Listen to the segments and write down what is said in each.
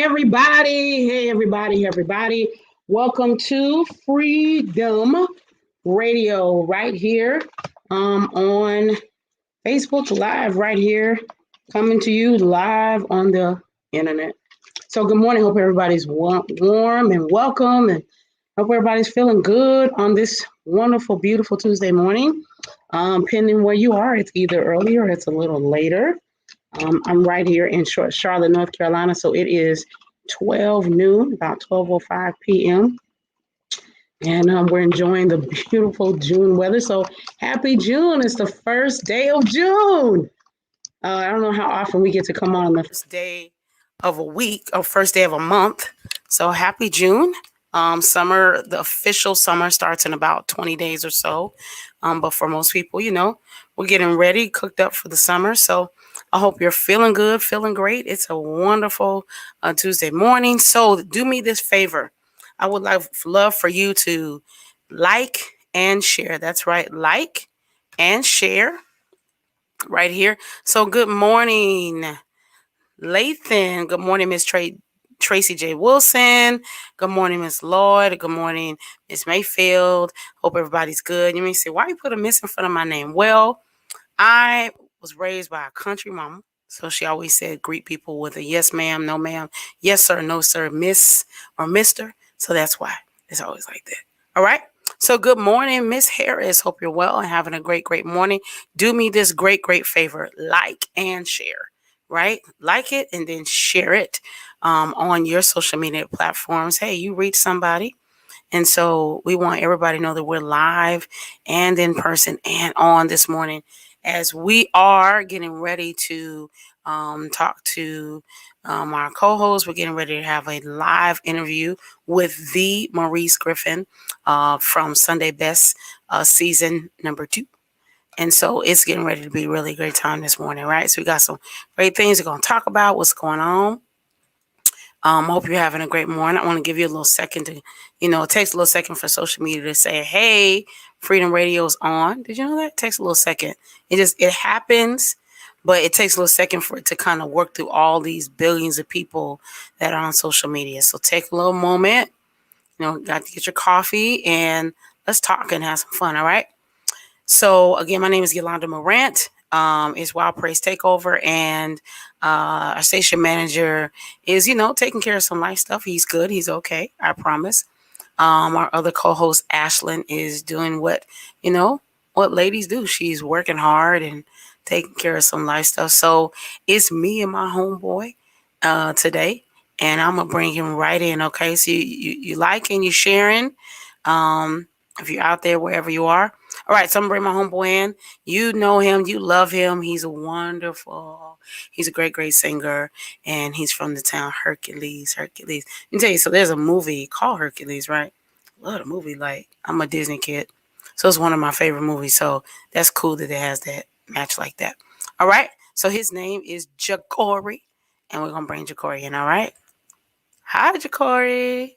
everybody. Hey, everybody. Hey, everybody. Welcome to FreeDem Radio right here on Facebook Live, right here, coming to you live on the internet. So, good morning. Hope everybody's warm and welcome, and hope everybody's feeling good on this wonderful, beautiful Tuesday morning. Pending where you are, it's either early or it's a little later. I'm right here in Charlotte, North Carolina, so it is 12 noon, about 12:05 p.m. And we're enjoying the beautiful June weather. So happy June! It's the first day of June. I don't know how often we get to come on the first day of a week or first day of a month. So happy June. Summer, the official summer starts in about 20 days or so. But for most people, we're getting ready, cooked up for the summer. So I hope you're feeling good, feeling great. It's a wonderful Tuesday morning. So do me this favor. I would love for you to like and share. That's right. Like and share right here. So good morning, Lathan. Good morning, Miss Tracy J. Wilson. Good morning, Miss Lloyd. Good morning, Miss Mayfield. Hope everybody's good. You may say, why you put a miss in front of my name? Well, I was raised by a country mama. So she always said, greet people with a yes, ma'am, no, ma'am, yes, sir, no, sir, miss or mister. So that's why it's always like that. All right. So good morning, Miss Harris. Hope you're well and having a great, great morning. Do me this great, great favor. Like and share, right? Like it and then share it on your social media platforms. Hey, you reach somebody. And so we want everybody to know that we're live and in person and on this morning as we are getting ready to talk to our co-host. We're getting ready to have a live interview with the Maurice Griffin from Sunday Best season number 2. And so it's getting ready to be a really great time this morning, right? So we got some great things we're going to talk about, what's going on. I hope you're having a great morning. I want to give you a little second to, it takes a little second for social media to say, hey, FreeDem Radio's on. Did you know that? It takes a little second. It happens, but it takes a little second for it to kind of work through all these billions of people that are on social media. So take a little moment, got to get your coffee and let's talk and have some fun. All right. So again, my name is Yolanda Morant. It's Wild Praise Takeover, and our station manager is, taking care of some life stuff. He's good. He's okay. I promise. Our other co-host, Ashlyn, is doing what ladies do. She's working hard and taking care of some life stuff. So it's me and my homeboy today, and I'm gonna bring him right in. Okay, so you liking, you sharing. If you're out there, wherever you are. All right, so I'm going to bring my homeboy in. You know him. You love him. He's wonderful. He's a great, great singer, and he's from the town Hercules. Let me tell you, so there's a movie called Hercules, right? I love the movie. Like, I'm a Disney kid, so it's one of my favorite movies. So that's cool that it has that match like that. All right, so his name is Jacory, and we're going to bring Jacory in, all right? Hi, Jacory.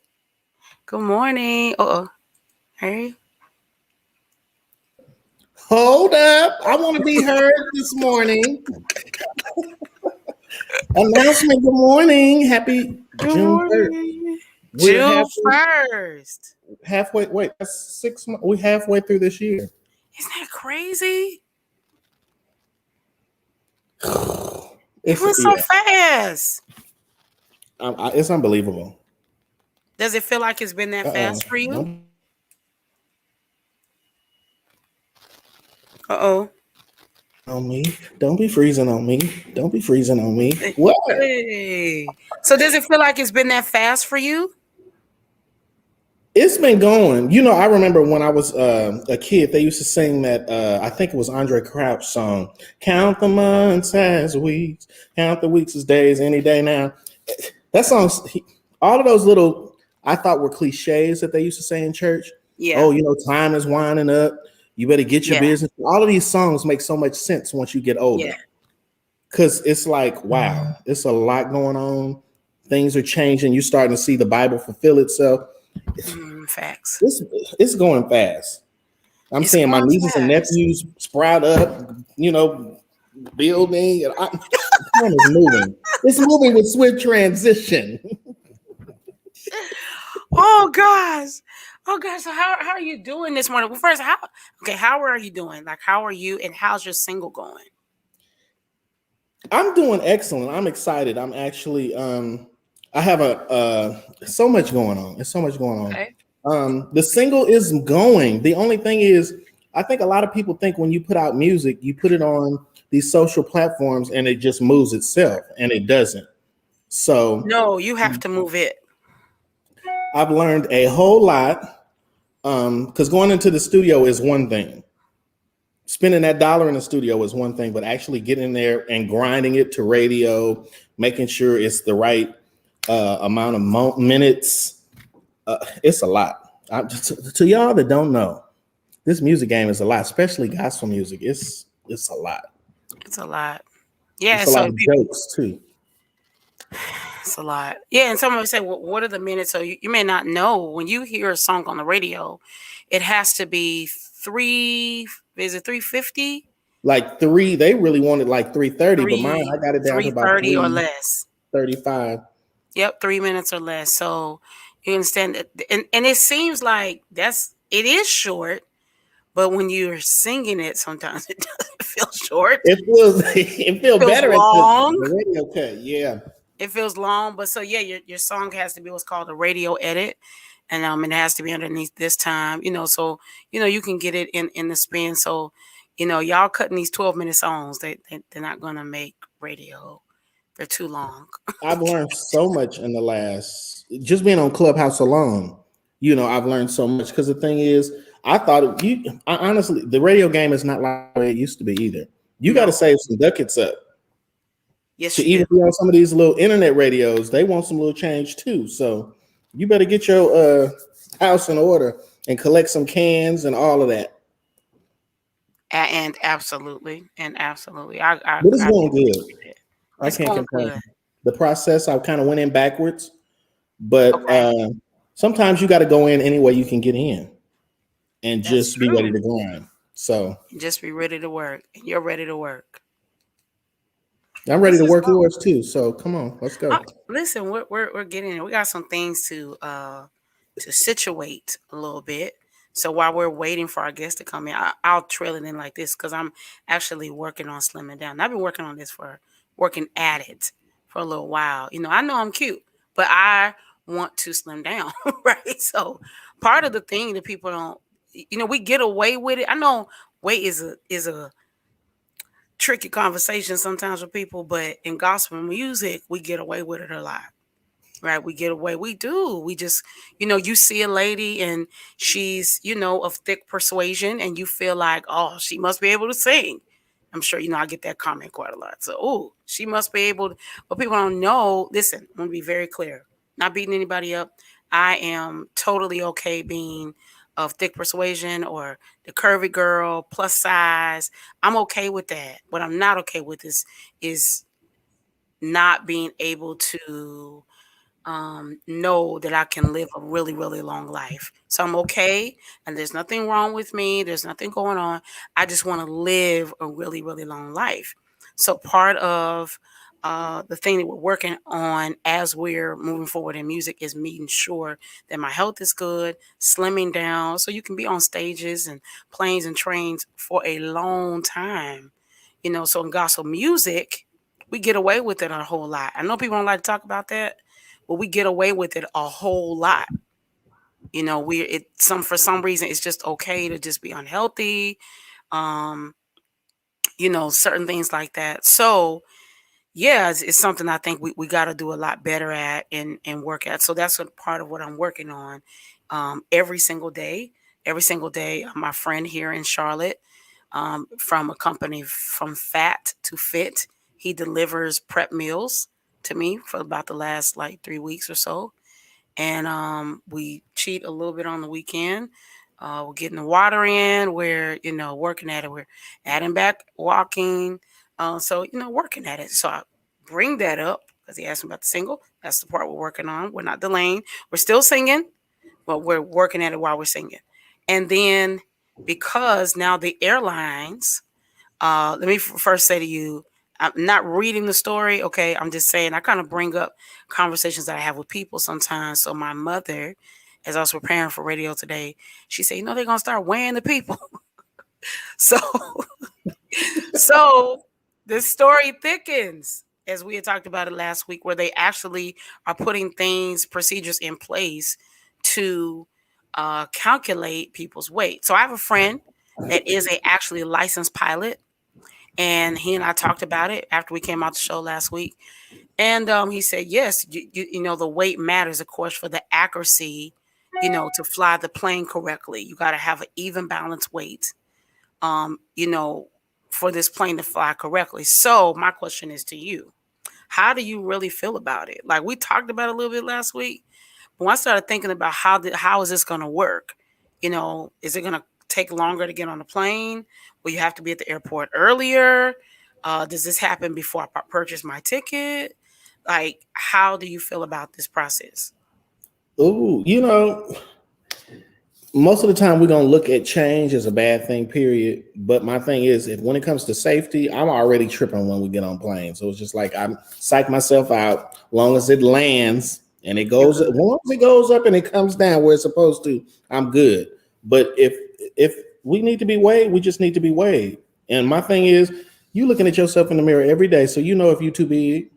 Good morning. Uh-oh. Hey. Hold up. I want to be heard this morning. Announcement. Good morning. Happy June 1st. June 1st. Halfway. Wait, that's 6 months. We're halfway through this year. Isn't that crazy? It went so fast. It's unbelievable. Does it feel like it's been that fast for you? Uh-oh. On me. Don't be freezing on me. Don't be freezing on me. What? Hey. So does it feel like it's been that fast for you? It's been going. I remember when I was a kid, they used to sing that, I think it was Andre Crouch song, count the months as weeks, count the weeks as days, any day now. That song, all of those little, I thought were cliches that they used to say in church. Yeah. Oh, time is winding up. You better get your business. All of these songs make so much sense once you get older. Yeah. Because it's like, wow, it's a lot going on. Things are changing. You're starting to see the Bible fulfill itself. Facts. It's going fast. I'm saying my nieces and nephews sprout up, building. Time is moving. It's moving with swift transition. Oh gosh. Oh gosh. So how are you doing this morning? Well, first, how are you doing? Like how are you and how's your single going? I'm doing excellent. I'm excited. I'm actually I have a so much going on. There's so much going on. Okay. The single is going. The only thing is I think a lot of people think when you put out music, you put it on these social platforms and it just moves itself, and it doesn't. So No, you have to move it. I've learned a whole lot. Because going into the studio is one thing. Spending that dollar in the studio is one thing, but actually getting there and grinding it to radio, making sure it's the right amount of minutes, it's a lot. To y'all that don't know, this music game is a lot, especially gospel music. It's a lot. It's a lot. Yeah, It's a lot so of jokes too. it's a lot. Yeah, and someone would say, well, what are the minutes? So you may not know when you hear a song on the radio, it has to be is it 350? Like three, they really wanted like 3:30, but mine I got it down to about 330 or 3:35. less. Yep, 3 minutes or less. So you understand that, and it seems like it is short, but when you're singing it, sometimes it doesn't feel short. It feels It feels better at long. the radio cut. Yeah. It feels long, but so yeah, your song has to be what's called a radio edit, and it has to be underneath this time, so you can get it in the spin. So y'all cutting these 12-minute songs, they're not gonna make radio. They're too long. I've learned so much in the last just being on Clubhouse alone. I've learned so much because the thing is, honestly, the radio game is not like the way it used to be either. You got to No. save some ducats up Yes, to you even do. be on some of these little internet radios. They want some little change too. So you better get your house in order and collect some cans and all of that. And absolutely, I But it's I going good. I it's can't going complain. good. The process, I kind of went in backwards, but Okay, sometimes you got to go in any way you can get in and that's just be ready true. to grind. So Just be ready to work, and you're ready to work. I'm ready This to is work yours too. So come on, let's go. listen. We're getting it. We got some things to situate a little bit. So while we're waiting for our guest to come in, I'll trail it in like this because I'm actually working on slimming down. I've been working at it for a little while. I know I'm cute, but I want to slim down, right? So part of the thing that people don't, we get away with it. I know weight is a tricky conversation sometimes with people, but in gospel music, we get away with it a lot. Right, we get away. We do. We just, you see a lady and she's, of thick persuasion, and you feel like, oh, she must be able to sing. I'm sure, I get that comment quite a lot. So, oh, she must be able to, but people don't know. Listen, I'm gonna be very clear. Not beating anybody up. I am totally okay being of thick persuasion or the curvy girl, plus size. I'm okay with that. What I'm not okay with is not being able to know that I can live a really, really long life. So I'm okay, and there's nothing wrong with me. There's nothing going on. I just want to live a really, really long life. So part of the thing that we're working on as we're moving forward in music is making sure that my health is good, slimming down, so you can be on stages and planes and trains for a long time. So in gospel music, we get away with it a whole lot. I know people don't like to talk about that, but we get away with it a whole lot. For some reason it's just okay to just be unhealthy, um, certain things like that. So yeah, it's something I think we got to do a lot better at and work at. So that's a part of what I'm working on every single day. Every single day, my friend here in Charlotte, from a company from Fat to Fit, he delivers prep meals to me for about the last like 3 weeks or so. And we cheat a little bit on the weekend. We're getting the water in. We're working at it. We're adding back walking. So working at it. So I bring that up because he asked me about the single. That's the part we're working on. We're not delaying. We're still singing, but we're working at it while we're singing. And then because now the airlines Let me first say to you, I'm not reading the story, okay? I'm just saying I kind of bring up conversations that I have with people sometimes. So my mother, as I was preparing for radio today, she said, they're gonna start weighing the people. So so the story thickens, as we had talked about it last week, where they actually are putting procedures in place to calculate people's weight. So I have a friend that is a actually licensed pilot, and he and I talked about it after we came out the show last week. And he said, yes, the weight matters, of course, for the accuracy, to fly the plane correctly. You got to have an even balanced weight, for this plane to fly correctly. So my question is to you, how do you really feel about it? Like we talked about it a little bit last week, but when I started thinking about how is this going to work? Is it going to take longer to get on the plane? Will you have to be at the airport earlier? Does this happen before I purchase my ticket? Like, how do you feel about this process? Ooh, most of the time we're going to look at change as a bad thing, period. But my thing is, if when it comes to safety, I'm already tripping when we get on planes. So it's just like I'm psych myself out. Long as it lands and it goes, as long as it goes up and it comes down where it's supposed to, I'm good. But if we need to be weighed, we just need to be weighed. And my thing is, you looking at yourself in the mirror every day, so you know if you too big.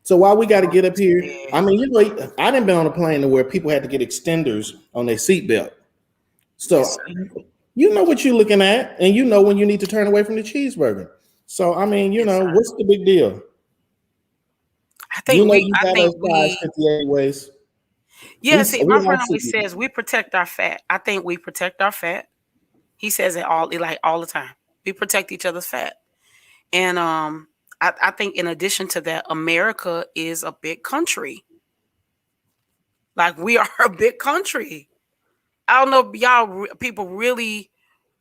So why we got to get up here? I mean, I didn't been on a plane where people had to get extenders on their seatbelt. So Yes, you know what you're looking at, and you know when you need to turn away from the cheeseburger. So I mean, what's the big deal? I think You got a size 58 waist. Yeah, see, my friend always says we protect our fat. I think we protect our fat. He says it all the time. We protect each other's fat. And I think in addition to that, America is a big country. Like we are a big country. I don't know if people really.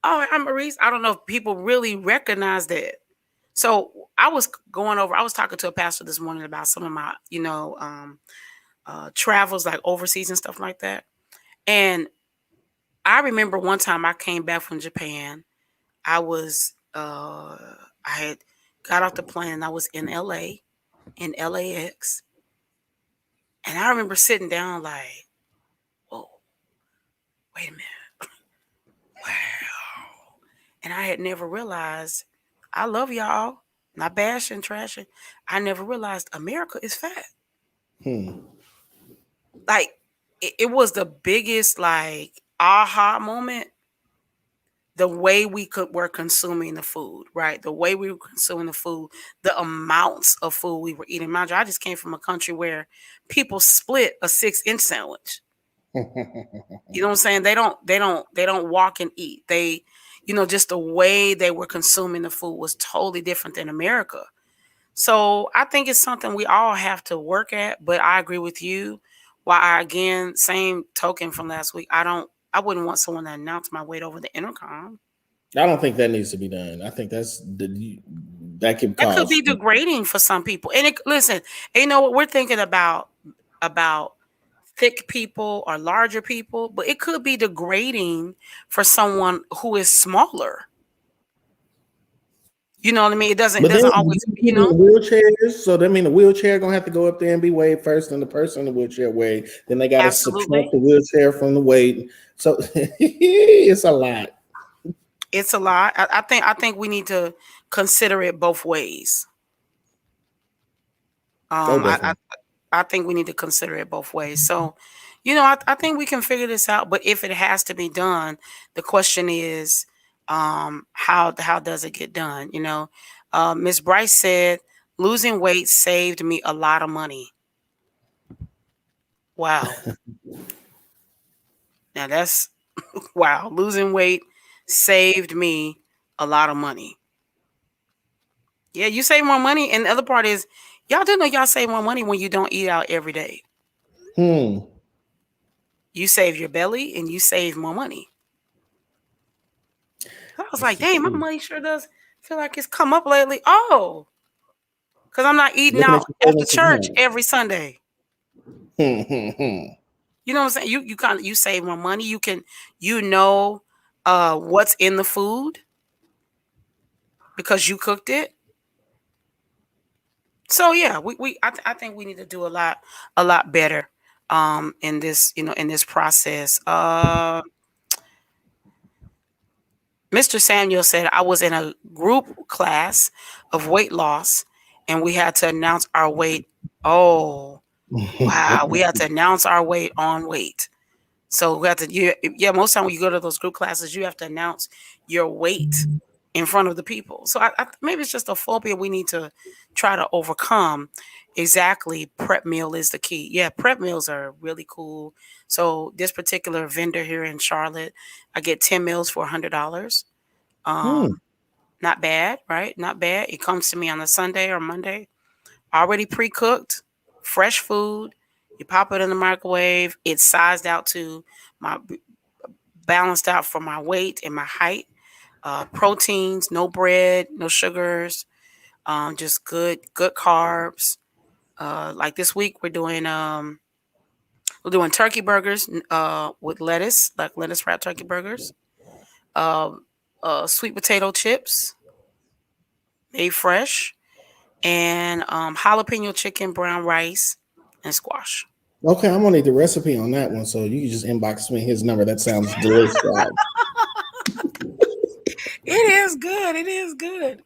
Oh, I'm Maurice. I don't know if people really recognize that. So I was talking to a pastor this morning about some of my, travels like overseas and stuff like that. And I remember one time I came back from Japan. I had got off the plane and I was in LA, in LAX. And I remember sitting down like, whoa, wait a minute. Wow. And I had never realized, I love y'all, not bashing, trashing. I never realized America is fat. Like, it was the biggest, like, aha moment. The way were consuming the food, right? The way we were consuming the food, the amounts of food we were eating. Mind you, I just came from a country where people split a 6-inch sandwich. You know what I'm saying? They don't walk and eat. They, just the way they were consuming the food was totally different than America. So I think it's something we all have to work at. But I agree with you. Why again, same token from last week. I wouldn't want someone to announce my weight over the intercom. I don't think that needs to be done. I think that could be degrading for some people. And listen, you know what, we're thinking about thick people or larger people, but it could be degrading for someone who is smaller. You know what I mean? It doesn't always, wheelchairs. So that mean the wheelchair gonna have to go up there and be weighed first, and the person in the wheelchair weighed. Then they got to subtract the wheelchair from the weight. So it's a lot. It's a lot. I think we need to consider it both ways. I think we need to consider it both ways. So, I think we can figure this out. But if it has to be done, the question is, how does it get done? Ms. Bryce said, losing weight saved me a lot of money. Wow. Now that's wow. Losing weight saved me a lot of money. Yeah, you save more money. And the other part is, y'all do know y'all save more money when you don't eat out every day. You save your belly and you save more money. I was like, dang, my money sure does feel like it's come up lately. Oh, because I'm not eating out at the church every Sunday. You know what I'm saying? You save more money. You can, what's in the food. because you cooked it. So yeah, I think we need to do a lot better in this, in this process. Mr. Samuel said, I was in a group class of weight loss and we had to announce our weight. Oh, wow. We had to announce our weight on weight. So we have to, yeah, most time when you go to those group classes, you have to announce your weight in front of the people. So maybe it's just a phobia we need to try to overcome. Exactly. Prep meal is the key. Yeah, prep meals are really cool. So this particular vendor here in Charlotte, I get 10 meals for $100. Not bad, right? Not bad. It comes to me on a Sunday or Monday, already pre-cooked, fresh food. You pop it in the microwave. It's sized out to my balanced out for my weight and my height. Proteins, no bread, no sugars, just good carbs. Like this week, we're doing turkey burgers with lettuce, like lettuce wrapped turkey burgers. Uh, Sweet potato chips, made fresh, and jalapeno chicken, brown rice, and squash. Okay, I'm gonna need the recipe on that one, so you can just inbox me his number. That sounds delicious. It is good. It is good.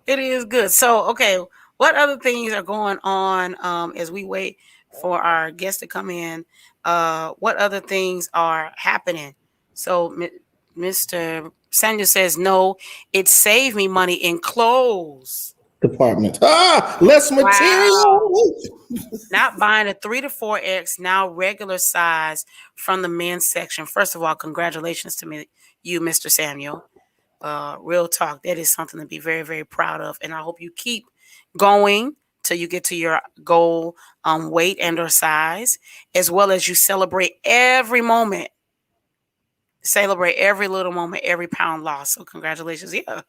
It is good. So, okay, what other things are going on as we wait for our guests to come in? What other things are happening? So, Mr. Samuel says, no, it saved me money in clothes. Department. Less Wow. material. Not buying a 3 to 4X, now regular size from the men's section. First of all, congratulations to you, Mr. Samuel. Real talk, that is something to be very, very proud of. And I hope you keep going till you get to your goal weight and or size, as well as you celebrate every moment. Celebrate every little moment, every pound lost. So congratulations. Yeah.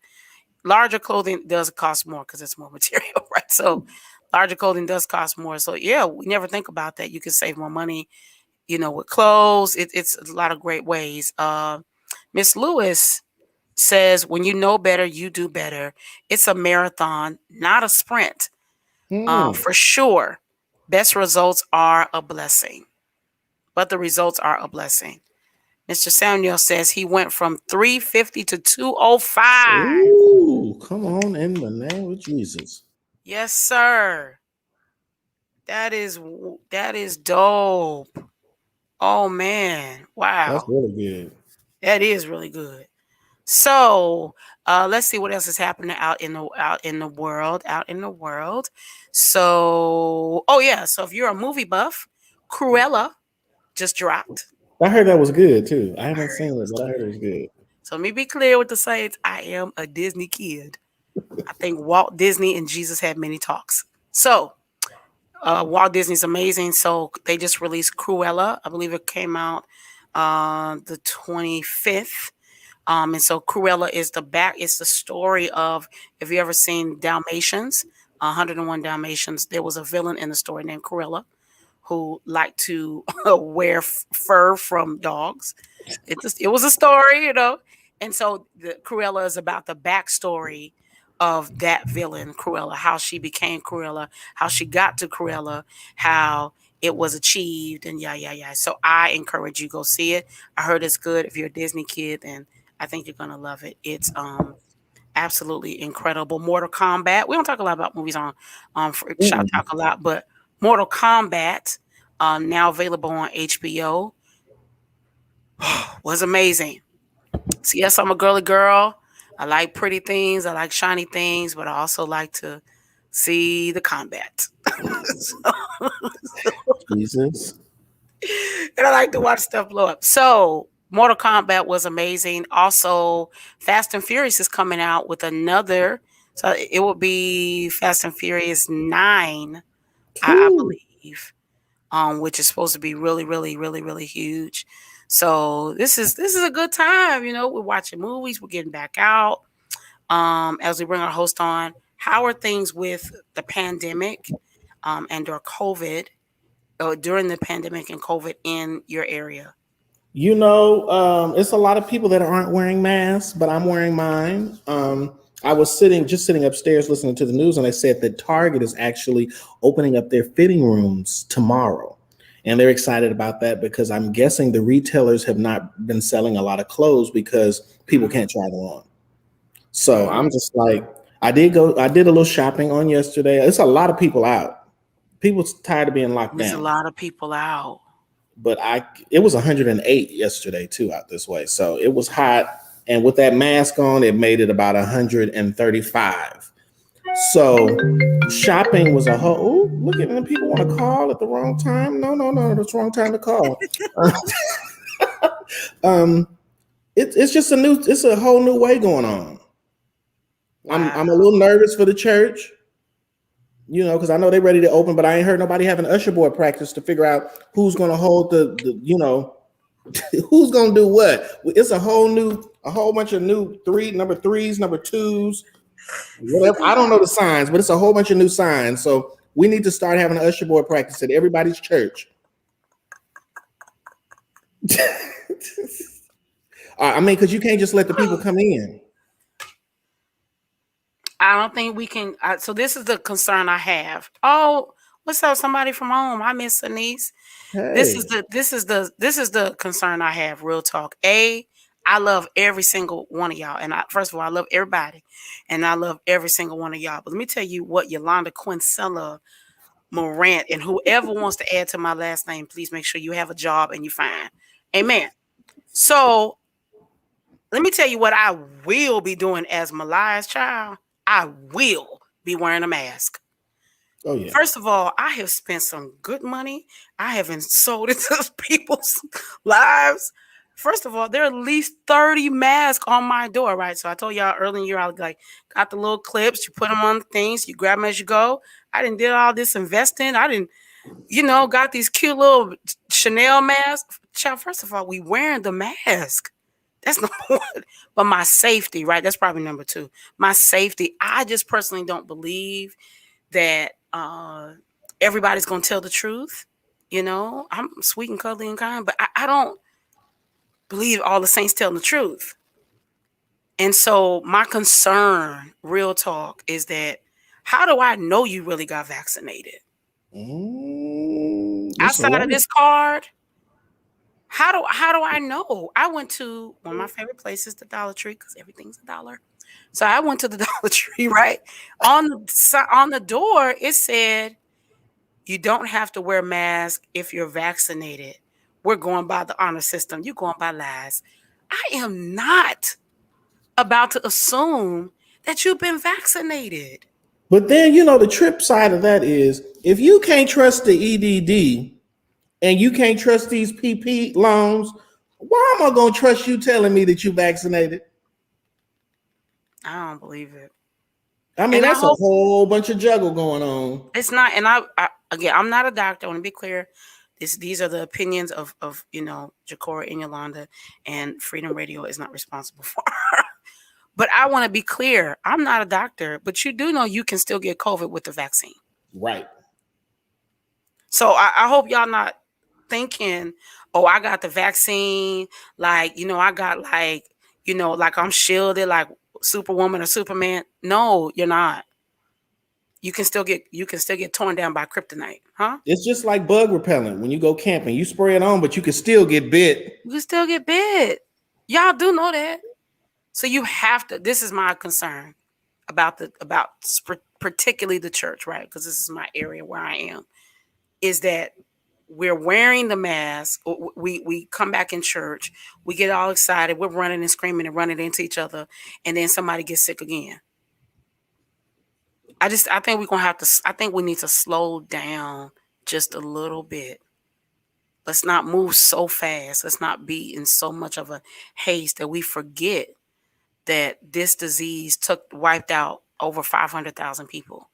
Larger clothing does cost more because it's more material, right? So larger clothing does cost more. So yeah, we never think about that. You can save more money, with clothes. It's a lot of great ways. Miss Lewis says, when you know better, you do better. It's a marathon, not a sprint. For sure. Best results are a blessing. But the results are a blessing. Mr. Samuel says he went from 350 to 205. Ooh, come on in the name of Jesus. Yes, sir. That is dope. Oh man. That's Wow. really good. That is really good. So let's see what else is happening out in the world. Out in the world. So oh yeah. So if you're a movie buff, Cruella just dropped. I heard that was good too. I I haven't heard it seen it, was but I heard it good. was good. So let me be clear with the Saints. I am a Disney kid. I think Walt Disney and Jesus had many talks. So Walt Disney's amazing. So they just released Cruella. I believe it came out the 25th. And so Cruella is it's the story of, have you ever seen Dalmatians, 101 Dalmatians? There was a villain in the story named Cruella who liked to wear fur from dogs. It was a story, and so the Cruella is about the backstory of that villain, Cruella, how she became Cruella, how she got to Cruella, how it was achieved, and yeah. So I encourage you go see it. I heard it's good. If you're a Disney kid, then I think you're gonna love it. It's absolutely incredible. Mortal Kombat. We don't talk a lot about movies on Shop Mm-mm. Talk a lot, but Mortal Kombat, now available on HBO, was amazing. So yes, I'm a girly girl. I like pretty things. I like shiny things, but I also like to see the combat. Jesus. And I like to watch stuff blow up. So Mortal Kombat was amazing. Also, Fast and Furious is coming out with another. So it will be Fast and Furious 9, I Cool. believe, which is supposed to be really, really, really, really huge. So this is a good time. We're watching movies. We're getting back out. As we bring our host on, how are things with the pandemic and or COVID, during the pandemic and COVID in your area? It's a lot of people that aren't wearing masks, but I'm wearing mine. I was just sitting upstairs listening to the news, and they said that Target is actually opening up their fitting rooms tomorrow. And they're excited about that because I'm guessing the retailers have not been selling a lot of clothes because people Mm-hmm. can't try them on. So I'm just like, I did a little shopping on yesterday. It's a lot of people out. People's tired of being locked There's a down. lot of people out. But it was 108 yesterday too out this way. So it was hot. And with that mask on, it made it about 135. So shopping was a whole. Ooh, look at them. People want to call at the wrong time. No, no, no. That's the wrong time to call. um, it's just it's a whole new way going on. I'm a Wow. little nervous for the church, because I know they're ready to open, but I ain't heard nobody having usher board practice to figure out who's going to hold who's going to do what. It's a whole bunch of new number threes, number twos, whatever. I don't know the signs, but it's a whole bunch of new signs. So we need to start having an usher board practice at everybody's church. I mean, because you can't just let the people come in. I don't think we can. So this is the concern I have. Oh, what's up? Somebody from home. I miss Anise. This is Hey. the concern I have. Real talk. I love every single one of y'all, and first of all, I love everybody, and I love every single one of y'all. But let me tell you what Yolanda Quincella Morant and whoever wants to add to my last name, please make sure you have a job and you fine. Amen. So let me tell you what I will be doing as Maliah's child. I will be wearing a mask. Oh yeah. First of all, I have spent some good money. I haven't sold into people's lives. First of all, there are at least 30 masks on my door, right? So I told y'all earlier in the year, I like got the little clips, you put them on things, you grab them as you go. I didn't did all this investing. I didn't, got these cute little Chanel masks. Child, first of all, we wearing the mask. That's number one. But my safety, right? That's probably number two. My safety. I just personally don't believe that everybody's gonna tell the truth. I'm sweet and cuddly and kind, but I don't believe all the saints telling the truth. And so my concern, real talk, is that how do I know you really got vaccinated? It's a Outside of lot. this card, how do I know? I went to one of my favorite places, the Dollar Tree, because everything's a dollar. So I went to the Dollar Tree, right? On the door, it said, you don't have to wear a mask if you're vaccinated. We're going by the honor system. You're going by lies. I am not about to assume that you've been vaccinated. But then, the trip side of that is if you can't trust the EDD and you can't trust these PP loans, why am I going to trust you telling me that you vaccinated? I don't believe it. I mean, And I that's a hope whole bunch of juggle going on. it's not. And again, I'm not a doctor. I want to be clear. These are the opinions of Jacora and Yolanda, and FreeDem Radio is not responsible for. But I want to be clear. I'm not a doctor, but you do know you can still get COVID with the vaccine. Right. So I hope y'all not thinking, oh, I got the vaccine, like, I got like I'm shielded like Superwoman or Superman. No, you're not. You can still get torn down by kryptonite, huh? It's just like bug repellent. When you go camping, you spray it on, but you can still get bit. You can still get bit. Y'all do know that. So you have to. This is my concern about particularly the church, right? Because this is my area where I am. Is that we're wearing the mask. We come back in church. We get all excited. We're running and screaming and running into each other, and then somebody gets sick again. I think we're gonna have to. I think we need to slow down just a little bit. Let's not move so fast. Let's not be in so much of a haste that we forget that this disease wiped out over 500,000 people.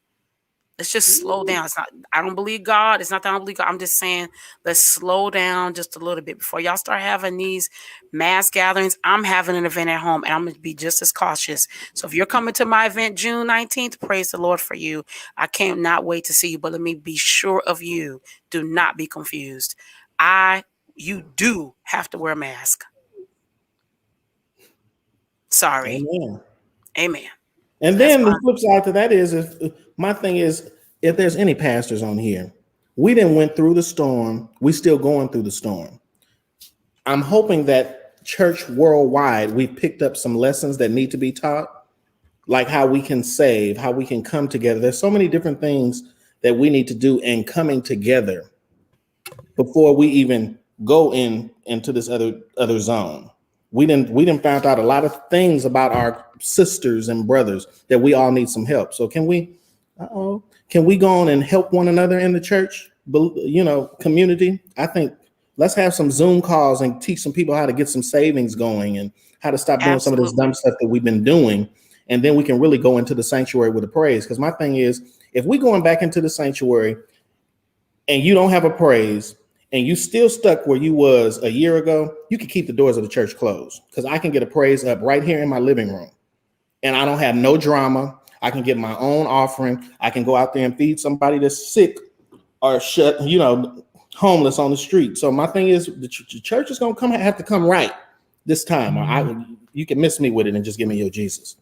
Let's just slow down. It's not. I don't believe God. It's not that I don't believe God. I'm just saying let's slow down just a little bit before y'all start having these mass gatherings. I'm having an event at home, and I'm gonna be just as cautious. So if you're coming to my event June 19th, praise the Lord for you. I can't not wait to see you. But let me be sure of you. Do not be confused. You do have to wear a mask. Sorry. Amen. Amen. And That's then the fine. flip side to that is, if my thing is, if there's any pastors on here, we didn't went through the storm. We still going through the storm. I'm hoping that church worldwide, we picked up some lessons that need to be taught, like how we can save, how we can come together. There's so many different things that we need to do in coming together before we even go into this other zone. We didn't found out a lot of things about our sisters and brothers that we all need some help. So can we, can we go on and help one another in the church, community? I think let's have some Zoom calls and teach some people how to get some savings going and how to stop doing some of this dumb Absolutely. stuff that we've been doing. And then we can really go into the sanctuary with a praise. Because my thing is, if we going back into the sanctuary and you don't have a praise and you still stuck where you was a year ago, you can keep the doors of the church closed, because I can get a praise up right here in my living room and I don't have no drama. I can get my own offering. I can go out there and feed somebody that's sick or homeless on the street. So my thing is, the church is gonna have to come right this time, or you can miss me with it and just give me your Jesus.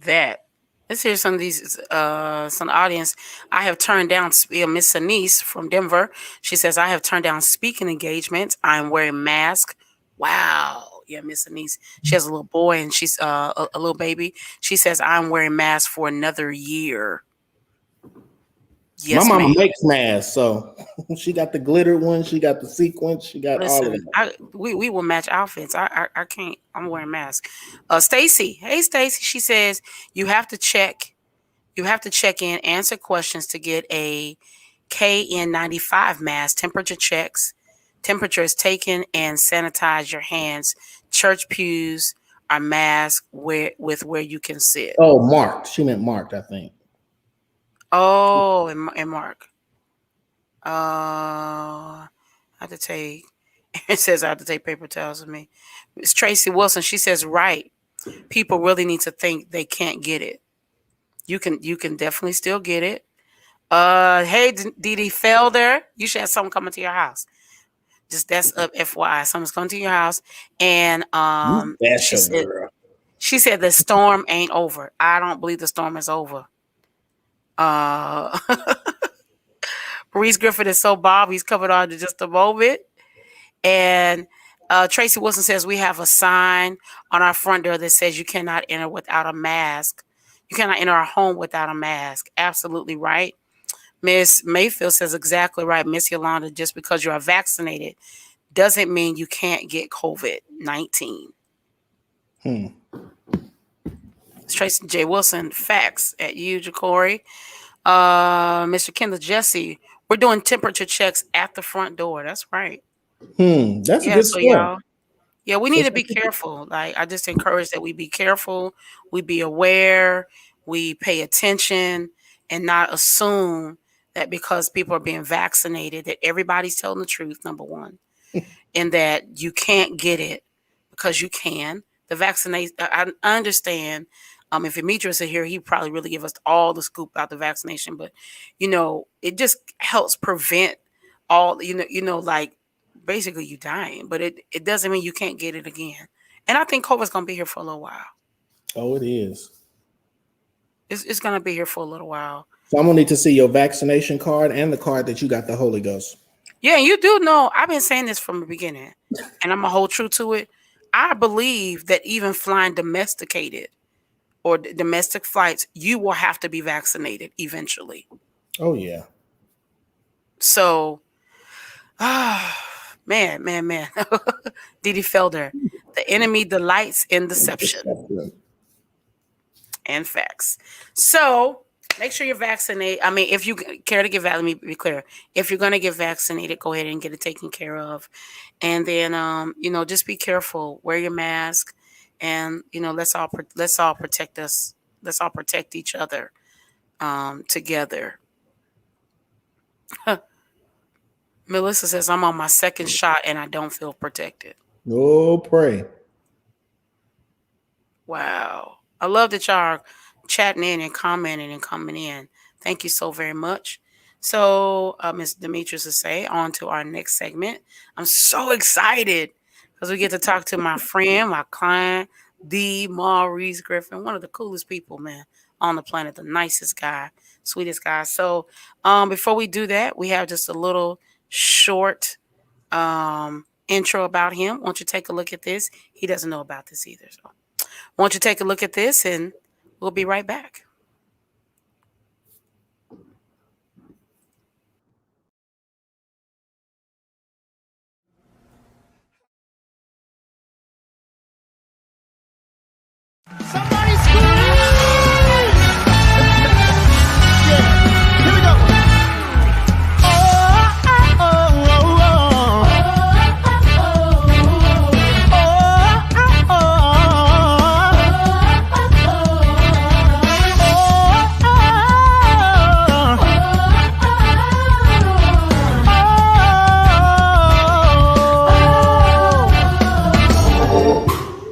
That. Let's hear some of these. Some audience. I have turned down. Miss Anise from Denver. She says I have turned down speaking engagements. I'm wearing mask. Wow. Yeah, Miss Anise. She has a little boy and she's a little baby. She says I'm wearing mask for another year. My Yes, mama ma'am. makes masks, so she got the glitter one, she got the sequence, she got all of Listen, them. we will match outfits. I can't. I'm wearing mask. Stacy. Hey, Stacy. She says you have to check. You have to check in, answer questions to get a KN95 mask. Temperature is taken, and sanitize your hands. Church pews are masked where you can sit. Oh, marked. She meant marked, I think. Oh, and Mark. I have to take. It says I have to take paper towels with me. It's Tracy Wilson. She says, right. People really need to think they can't get it. You can definitely still get it. Hey, Dee Felder, you should have someone coming to your house. Just that's up, FYI. Someone's coming to your house, and You she special said girl. she said the storm ain't over. I don't believe the storm is over. Uh, Maurice Griffin is so Bob. He's covered on in just a moment, and Tracy Wilson says we have a sign on our front door that says you cannot enter without a mask. You cannot enter our home without a mask. Absolutely right. Miss Mayfield says exactly right. Miss Yolanda, just because you are vaccinated doesn't mean you can't get COVID-19. Hmm. It's Tracy J. Wilson, facts at you, Jacory. Mr. Kendall Jesse, we're doing temperature checks at the front door. That's right. That's Yeah, good so stuff. y'all, yeah, we need to be careful. Like, I just encourage that we be careful, we be aware, we pay attention, and not assume that because people are being vaccinated that everybody's telling the truth, number one, and that you can't get it, because you can. The vaccination, I understand. If Demetrius is here, he probably really give us all the scoop about the vaccination, but it just helps prevent all, like basically you dying, but it doesn't mean you can't get it again. And I think COVID's gonna be here for a little while. Oh, it is. It's gonna be here for a little while. So I'm gonna need to see your vaccination card and the card that you got the Holy Ghost. Yeah, and you do know I've been saying this from the beginning, and I'm gonna hold true to it. I believe that even flying domesticated or domestic flights, you will have to be vaccinated eventually. Oh yeah. So, man. Didi Felder, the enemy delights in deception and facts. So, make sure you're vaccinated. I mean, if you care to get vaccinated, let me be clear. If you're going to get vaccinated, go ahead and get it taken care of. And then, just be careful. Wear your mask, and let's all protect us. Let's all protect each other together. Melissa says I'm on my second shot and I don't feel protected. No, pray. Wow. I love that y'all are chatting in and commenting and coming in. Thank you so very much. So, Ms. Demetrius will say, on to our next segment. I'm so excited because we get to talk to my friend, my client, the Maurice Griffin, one of the coolest people, man, on the planet, the nicest guy, sweetest guy. So before we do that, we have just a little short intro about him. Won't you take a look at this? He doesn't know about this either. So won't you take a look at this and we'll be right back. Somebody scream! Yeah, here we go. Oh, oh, oh,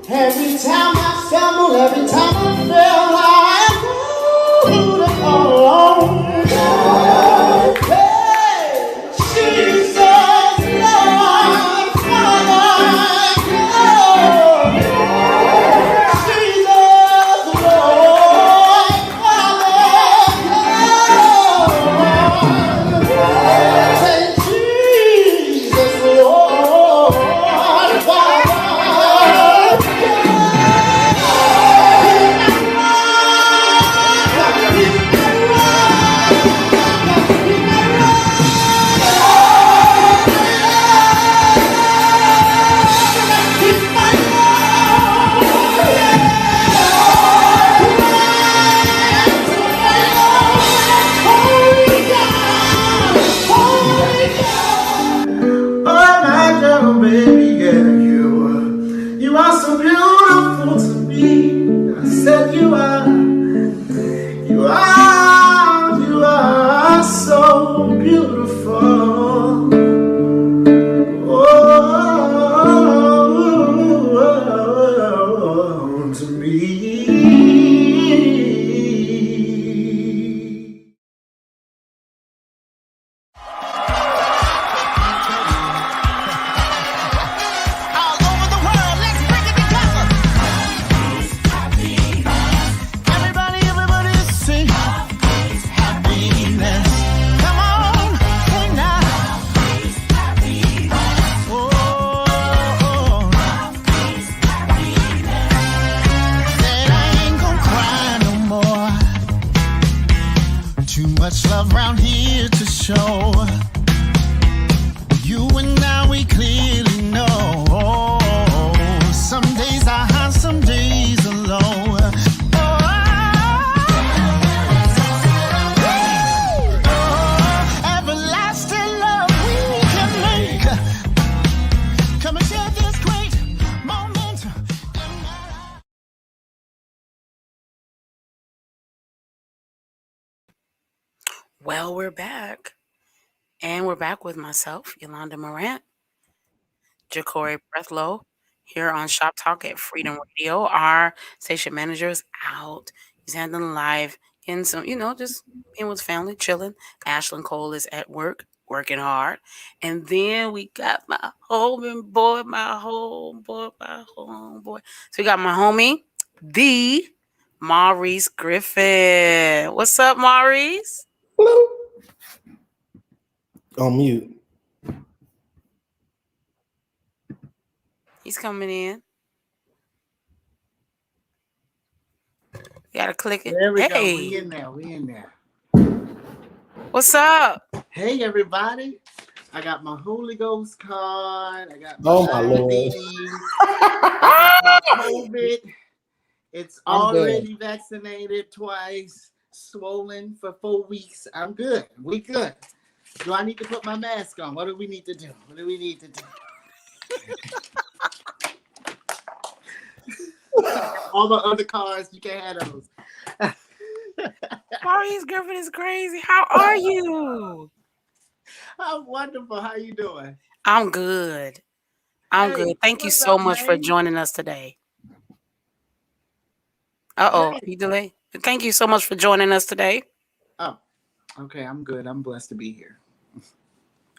every time I stumble, every time I feel like alone. Hey, Jesus, Lord, Father, Jesus, Lord, Father, say Jesus, Lord, Father. Baby, yeah, you are so beautiful to me. I said you are so beautiful. Oh, to me. Much love around here to show. You and I, we clearly know. Some days are high, some days are low. Everlasting love we can make. Come and share this great moment. Well, we're back. And we're back with myself, Yolanda Morant, Jacory Breathlow, here on Shop Talk at FreeDem Radio. Our station manager is out. He's handling live, getting some, just being with family, chilling. Ashlyn Cole is at work, working hard. And then we got my homeboy, my homeboy. So we got my homie, the Maurice Griffin. What's up, Maurice? Hello. On mute. He's coming in. You gotta click it. There we go. Hey, We in there. what's up? Hey, everybody. I got my Holy Ghost card. I got Oh, my Lord. diabetes. I got my COVID. It's I'm already vaccinated twice, swollen for 4 weeks. I'm good. We good. Do I need to put my mask on? What do we need to do? All the other cards, you can't have those. Maurice Griffin is crazy. How are you? I'm wonderful. How you doing? I'm good. I'm Hey, good. Thank you what's so up, much for man? joining us today. Uh-oh, Hey. you delay. Thank you so much for joining us today. Oh, okay. I'm good. I'm blessed to be here.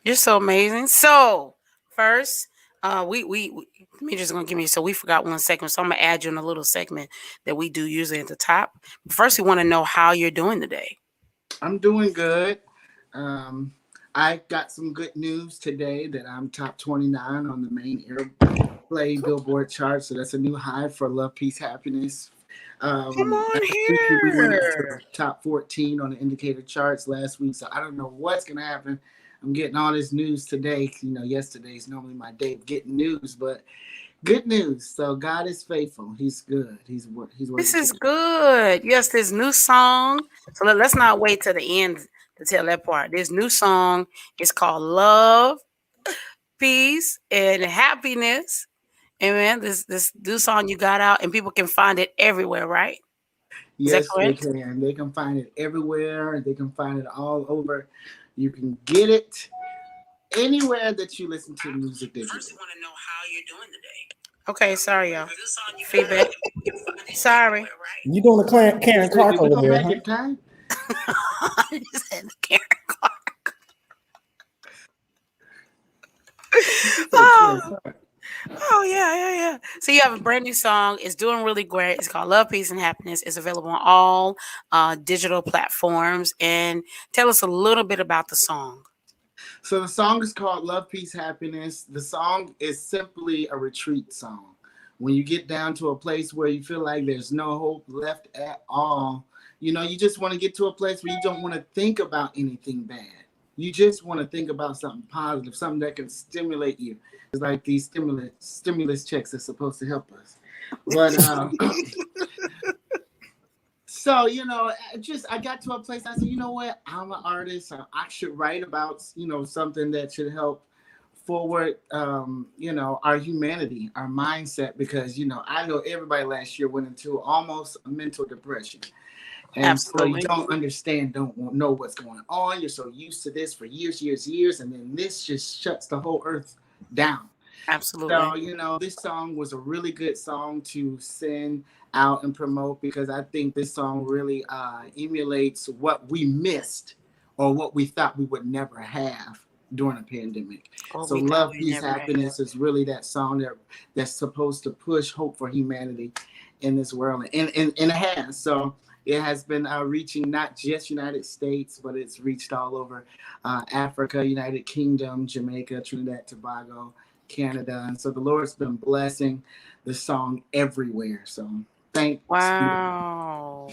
You're so amazing. So, first, we Demetrius gonna give me, so we forgot one segment, so I'm gonna add you in a little segment that we do usually at the top. But first, we want to know how you're doing today. I'm doing good. Um, I got some good news today that I'm top 29 on the main airplay Billboard chart. So that's a new high for Love, Peace, Happiness. Come on Last week we went into the here. top 14 on the indicator charts last week. So I don't know what's going to happen. I'm getting all this news today. You know, yesterday's normally my day of getting news, but good news. So God is faithful. He's good. He's This working is together. good. Yes, this new song. So let's not wait till the end to tell that part. This new song is called Love, Peace, and Happiness. Amen. This new song you got out, and people can find it everywhere, right? Is that Yes, they correct? can. They can find it everywhere. They can find it all over. You can get it anywhere that you listen to music First, digitally. I want to know how you're doing today. Okay, sorry, y'all. Feedback. Sorry. You doing a Karen Wait, Clark did we over go there, back huh? in time? I just had the Karen Clark. You said Karen Oh, Clark. oh yeah. So you have a brand new song. It's doing really great. It's called Love, Peace, and Happiness. It's available on all digital platforms. And tell us a little bit about the song. So the song is called Love, Peace, Happiness. The song is simply a retreat song. When you get down to a place where you feel like there's no hope left at all, you know, you just want to get to a place where you don't want to think about anything bad. You just want to think about something positive, something that can stimulate you. It's like these stimulus checks are supposed to help us. But so, you know, I got to a place. I said, you know what? I'm an artist. I should write about, you know, something that should help forward, you know, our humanity, our mindset. Because, you know, I know everybody last year went into almost a mental depression. And so you Absolutely. don't understand, don't know what's going on. You're so used to this for years, and then this just shuts the whole earth down. Absolutely. So, you know, this song was a really good song to send out and promote because I think this song really emulates what we missed or what we thought we would never have during a pandemic. What So, we thought Love, we Peace, never had. Happiness is really that song that's supposed to push hope for humanity in this world. And it has. So, it has been reaching not just United States, but it's reached all over Africa, United Kingdom, Jamaica, Trinidad, Tobago, Canada. And so the Lord's been blessing the song everywhere. So thanks. Wow.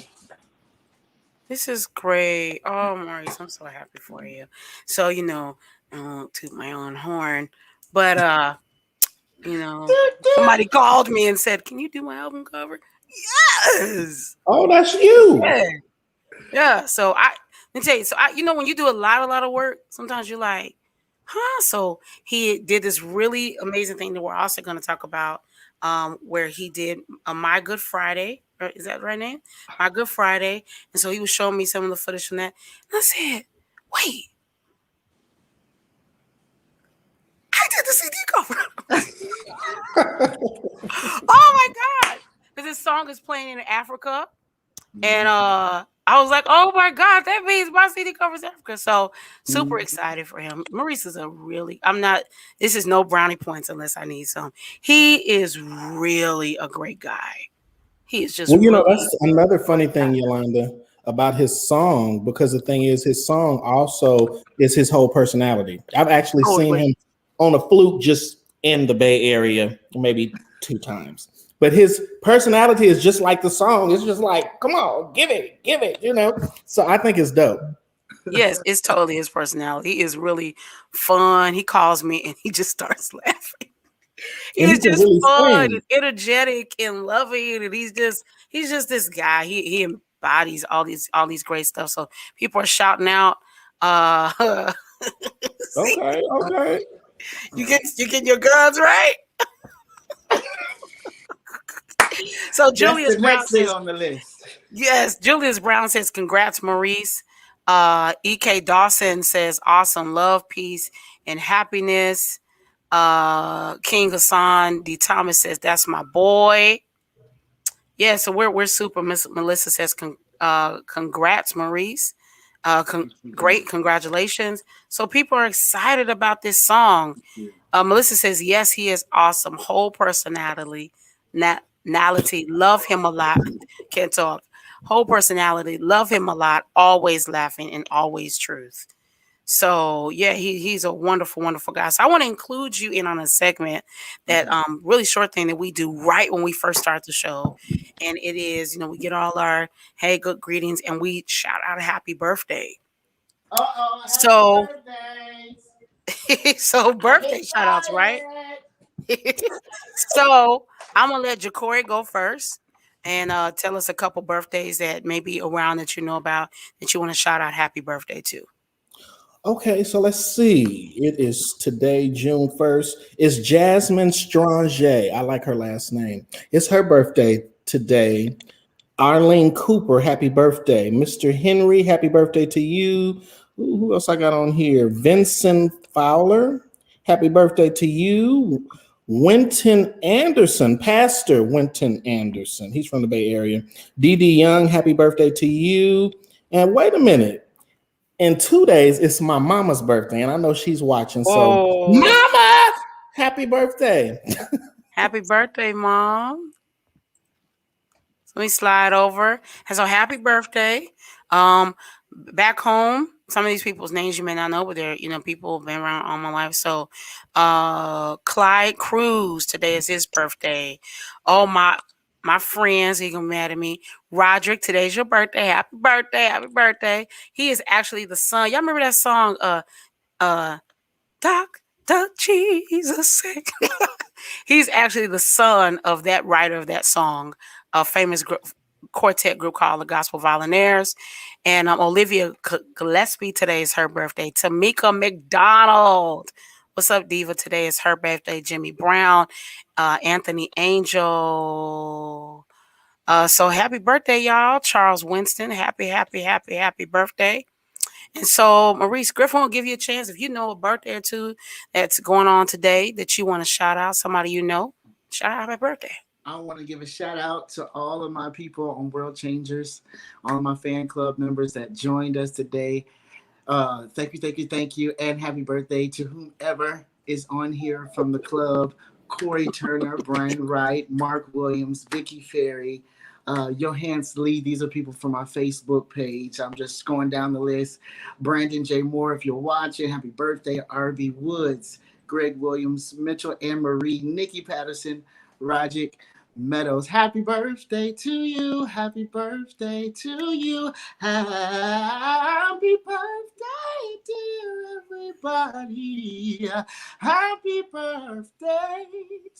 This is great. Oh, Maurice, I'm so happy for you. So, you know, I won't toot my own horn, but you know, somebody called me and said, "Can you do my album cover?" Yes. Oh, that's you. Yeah. Yeah. So let me tell you, you know, when you do a lot of work, sometimes you're like, huh? So he did this really amazing thing that we're also going to talk about, where he did a My Good Friday. Is that the right name? My Good Friday. And so he was showing me some of the footage from that. And I said, wait, I did the CD cover. Oh my God. Because this song is playing in Africa. And I was like, oh my God, that means my CD covers Africa. So super excited for him. Maurice is this is no brownie points unless I need some. He is really a great guy. He is just Well, you know, really that's another a great funny guy. thing, Yolanda, about his song, because the thing is, his song also is his whole personality. I've actually seen Totally. him on a flute just in the Bay Area maybe 2 times. But his personality is just like the song. It's just like, come on, give it, you know? So I think it's dope. Yes, it's totally his personality. He is really fun. He calls me and he just starts laughing. He And he is can just really fun sing. and energetic and loving, and he's just this guy. He embodies all these great stuff. So people are shouting out. See, Okay, okay. you get your guns right. So That's Julius the Brown next thing says on the list. yes. Julius Brown says congrats, Maurice. Ek Dawson says awesome, love, peace, and happiness. King Hassan D. Thomas says that's my boy. Yeah, so we're super. Miss Melissa says congrats, Maurice. Great, congratulations. So people are excited about this song. Melissa says, yes, he is awesome. Whole personality. Nality. Love him a lot. Can't talk. Whole personality. Love him a lot. Always laughing and always truth. So yeah, he's a wonderful, wonderful guy. So I want to include you in on a segment that really short thing that we do right when we first start the show. And it is, we get all our hey good greetings and we shout out a happy birthday. So so birthday shout outs, right? So I'm gonna let Jacory go first and tell us a couple birthdays that may be around that you know about that you want to shout out happy birthday to. Okay, so let's see. It is today, June 1st. It's Jasmine Stranger. I like her last name. It's her birthday today. Arlene Cooper, happy birthday. Mr. Henry, happy birthday to you. Who else I got on here? Vincent Fowler, happy birthday to you. Winton Anderson, Pastor Winton Anderson. He's from the Bay Area. Dee Dee Young, happy birthday to you. And wait a minute. In 2 days, it's my mama's birthday, and I know she's watching. So, Mama, happy birthday. Happy birthday, Mom. So let me slide over. And so happy birthday. Back home, some of these people's names you may not know, but they're, people have been around all my life. So Clyde Cruz, today is his birthday. Oh, my friends, he gonna be mad at me. Roderick, today's your birthday. Happy birthday, happy birthday. He is actually the son. Y'all remember that song, Dr. Jesus? He's actually the son of that writer of that song, a famous quartet group called the Gospel Volunteers. And Olivia Gillespie, today is her birthday. Tamika McDonald. What's up, Diva? Today is her birthday. Jimmy Brown, Anthony Angel. So happy birthday, y'all. Charles Winston, happy birthday. And so Maurice Griffin will give you a chance. If you know a birthday or two that's going on today that you want to shout out, somebody you know, shout out happy birthday. I want to give a shout out to all of my people on World Changers, all of my fan club members that joined us today. Thank you. And happy birthday to whomever is on here from the club. Corey Turner, Brian Wright, Mark Williams, Vicky Ferry, Johans Lee. These are people from my Facebook page. I'm just going down the list. Brandon J. Moore, if you're watching, happy birthday. RB Woods, Greg Williams, Mitchell Ann Marie, Nikki Patterson, Rajic Meadows. Happy birthday to you. Happy birthday to you. Happy birthday, dear everybody. Happy birthday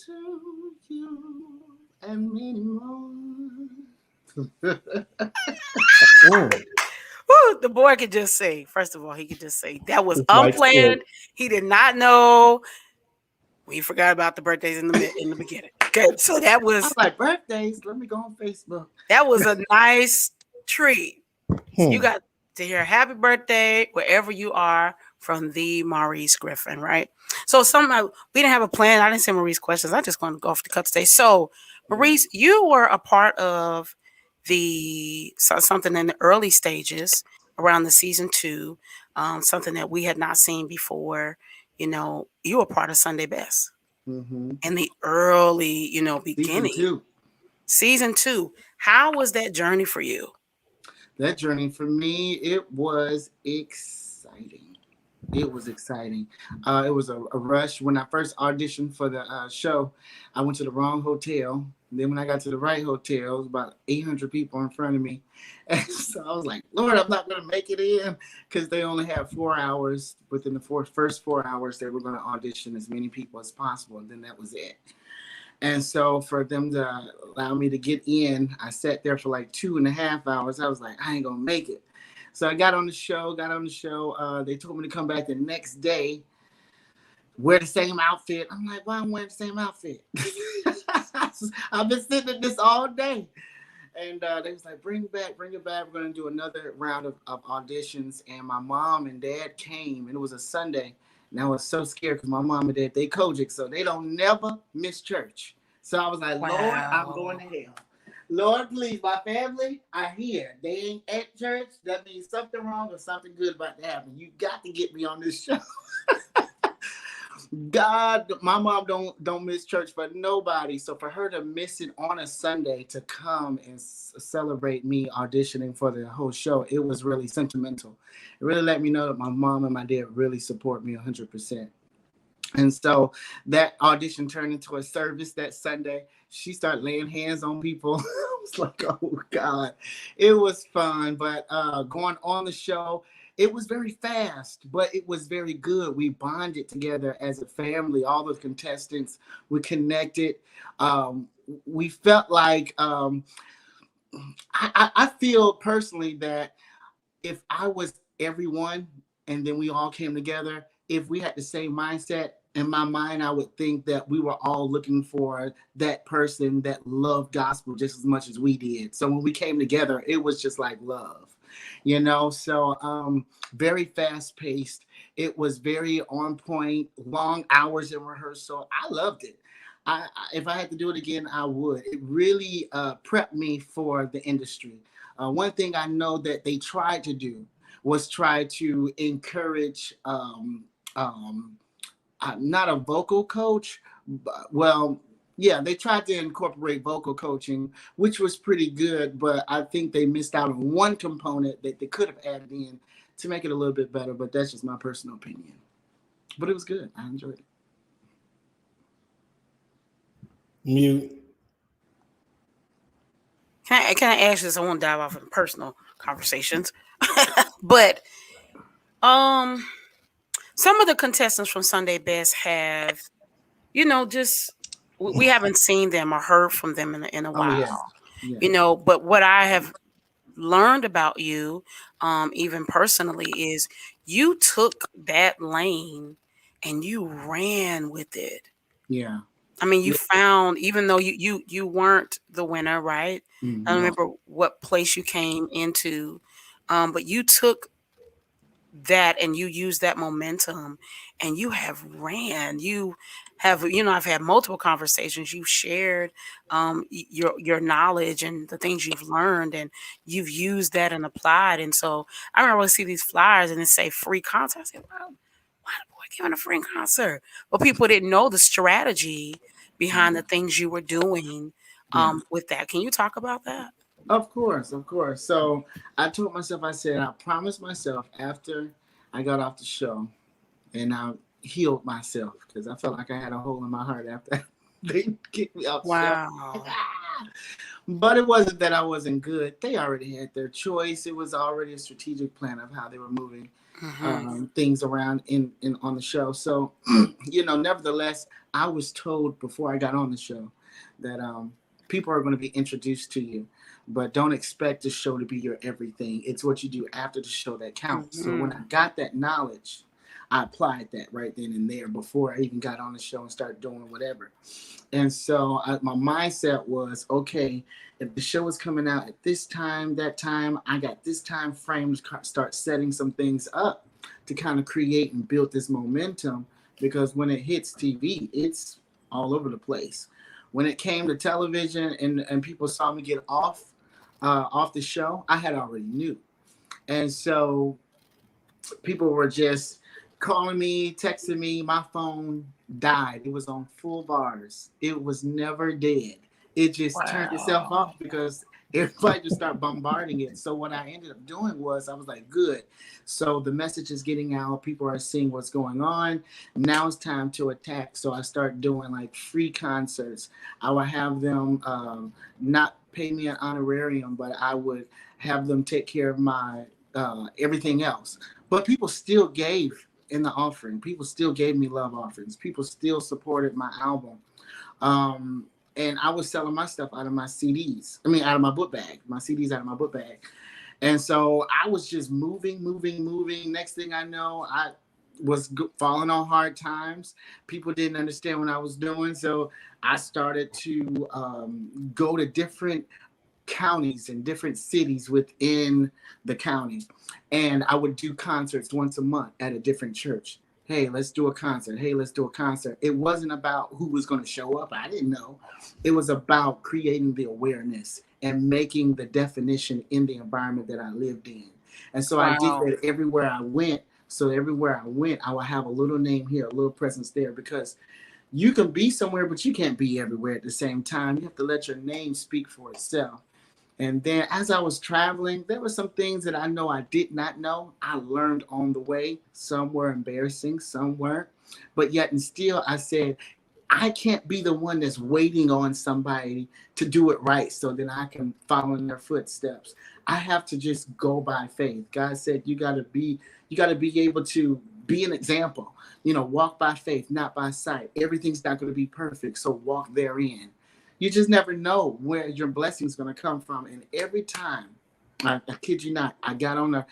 to you and many more. The boy could just say, first of all, he could just say that was unplanned. He did not know. We forgot about the birthdays in the beginning. Okay, so that was. I'm like, birthdays. Let me go on Facebook. That was a nice treat. So you got to hear happy birthday wherever you are from the Maurice Griffin, right? So we didn't have a plan. I didn't send Maurice questions. I just going to go off the cut today. So Maurice, you were a part of something in the early stages around the season 2, something that we had not seen before. You were part of Sunday Best in the early, beginning. Season 2. How was that journey for you? That journey for me, it was exciting. It was exciting. It was a rush. When I first auditioned for the show, I went to the wrong hotel. Then when I got to the right hotel, it was about 800 people in front of me. And so I was like, Lord, I'm not going to make it in, because they only had 4 hours. Within the first 4 hours, they were going to audition as many people as possible. And then that was it. And so for them to allow me to get in, I sat there for like 2.5 hours. I was like, I ain't going to make it. So I got on the show. They told me to come back the next day, wear the same outfit. I'm like, why I'm wearing the same outfit? I've been sitting in this all day. And they was like, bring it back. We're going to do another round of auditions. And my mom and dad came, and it was a Sunday. And I was so scared because my mom and dad, they Kojic, so they don't never miss church. So I was like, Lord, I'm going to hell. Lord, please, my family are here. They ain't at church. That means something wrong or something good about to happen. You got to get me on this show. God, my mom don't miss church for nobody. So for her to miss it on a Sunday to come and celebrate me auditioning for the whole show, it was really sentimental. It really let me know that my mom and my dad really support me 100%. And so that audition turned into a service that Sunday. She started laying hands on people. I was like, oh God. It was fun. But going on the show, it was very fast, but it was very good. We bonded together as a family. All the contestants were connected. We felt like I feel personally that if I was everyone and then we all came together, if we had the same mindset, in my mind, I would think that we were all looking for that person that loved gospel just as much as we did. So when we came together, it was just like love, you know? So very fast paced. It was very on point, long hours in rehearsal. I loved it. If I had to do it again, I would. It really prepped me for the industry. One thing I know that they tried to do was try to encourage not a vocal coach, but, well, yeah, they tried to incorporate vocal coaching, which was pretty good, but I think they missed out on one component that they could have added in to make it a little bit better, but that's just my personal opinion. But it was good. I enjoyed it. Mute. Can I ask this? I won't dive off in personal conversations, but some of the contestants from Sunday Best have, just we haven't seen them or heard from them in a while. Yeah. But what I have learned about you, even personally, is you took that lane and you ran with it. Yeah. I mean, you found, even though you weren't the winner, right? Mm-hmm. I don't remember what place you came into, but you took that and you used that momentum and you have ran. You have, I've had multiple conversations. You've shared your knowledge and the things you've learned, and you've used that and applied. And so I remember see these flyers and it say free concert. I said, wow, why the boy giving a free concert? But people didn't know the strategy behind the things you were doing with that. Can you talk about that? Of course. So I told myself, I said, I promised myself after I got off the show and I healed myself because I felt like I had a hole in my heart after they kicked me off the show. But it wasn't that I wasn't good. They already had their choice. It was already a strategic plan of how they were moving things around in on the show. So, nevertheless, I was told before I got on the show that people are going to be introduced to you, but don't expect the show to be your everything. It's what you do after the show that counts. So when I got that knowledge, I applied that right then and there before I even got on the show and started doing whatever. And so my mindset was, okay, if the show is coming out at this time, that time, I got this time frame to start setting some things up to kind of create and build this momentum, because when it hits TV, it's all over the place. When it came to television and people saw me get off the show, I had already knew. And so people were just calling me, texting me. My phone died. It was on full bars. It was never dead. It just turned itself off because everybody just started bombarding it. So what I ended up doing was I was like, good. So the message is getting out. People are seeing what's going on. Now it's time to attack. So I started doing like free concerts. I would have them not pay me an honorarium, but I would have them take care of my everything else. But people still gave in the offering. People still gave me love offerings. People still supported my album. And I was selling my stuff out of my CDs. Out of my book bag. My CDs out of my book bag. And so I was just moving. Next thing I know, I was falling on hard times. People didn't understand what I was doing. So I started to go to different counties and different cities within the county. And I would do concerts once a month at a different church. Hey, let's do a concert. Hey, let's do a concert. It wasn't about who was going to show up. I didn't know. It was about creating the awareness and making the definition in the environment that I lived in. And so I did that everywhere I went, So everywhere I went, I would have a little name here, a little presence there, because you can be somewhere, but you can't be everywhere at the same time. You have to let your name speak for itself. And then as I was traveling, there were some things that I know I did not know. I learned on the way. Some were embarrassing, some weren't. But yet and still, I said, I can't be the one that's waiting on somebody to do it right so that I can follow in their footsteps. I have to just go by faith. God said you gotta be able to be an example. You know, walk by faith, not by sight. Everything's not going to be perfect, so walk therein. You just never know where your blessing's going to come from. And every time, I kid you not, I got on the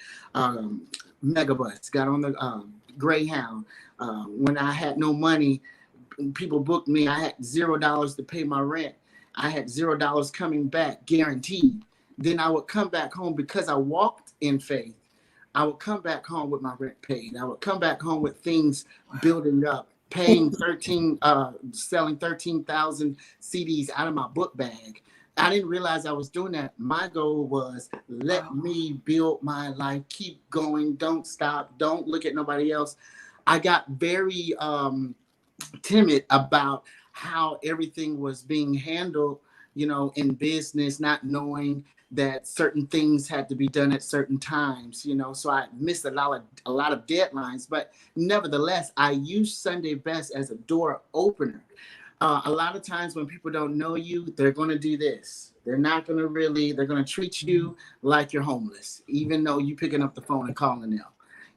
megabus, got on the Greyhound. When I had no money, people booked me. I had $0 to pay my rent. I had $0 coming back, guaranteed. Then I would come back home because I walked in faith. I would come back home with my rent paid. I would come back home with things building up, selling 13,000 CDs out of my book bag. I didn't realize I was doing that. My goal was let me build my life, keep going, don't stop, don't look at nobody else. I got very timid about how everything was being handled, you know, in business, not knowing that certain things had to be done at certain times, you know, so I missed a lot of deadlines. But nevertheless, I use Sunday Best as a door opener. A lot of times when people don't know you, they're going to do this. They're going to treat you like you're homeless, even though you picking up the phone and calling them.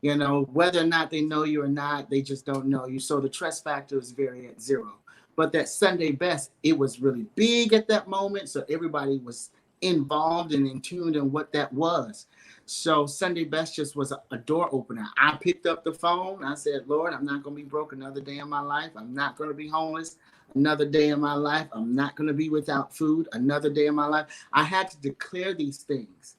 You know, whether or not they know you or not, they just don't know you. So the trust factor is very at zero. But that Sunday Best, it was really big at that moment. So everybody was involved and in tune in what that was. So Sunday Best just was a door opener. I picked up the phone. I said, Lord, I'm not going to be broke another day in my life. I'm not going to be homeless another day in my life. I'm not going to be without food another day in my life. I had to declare these things.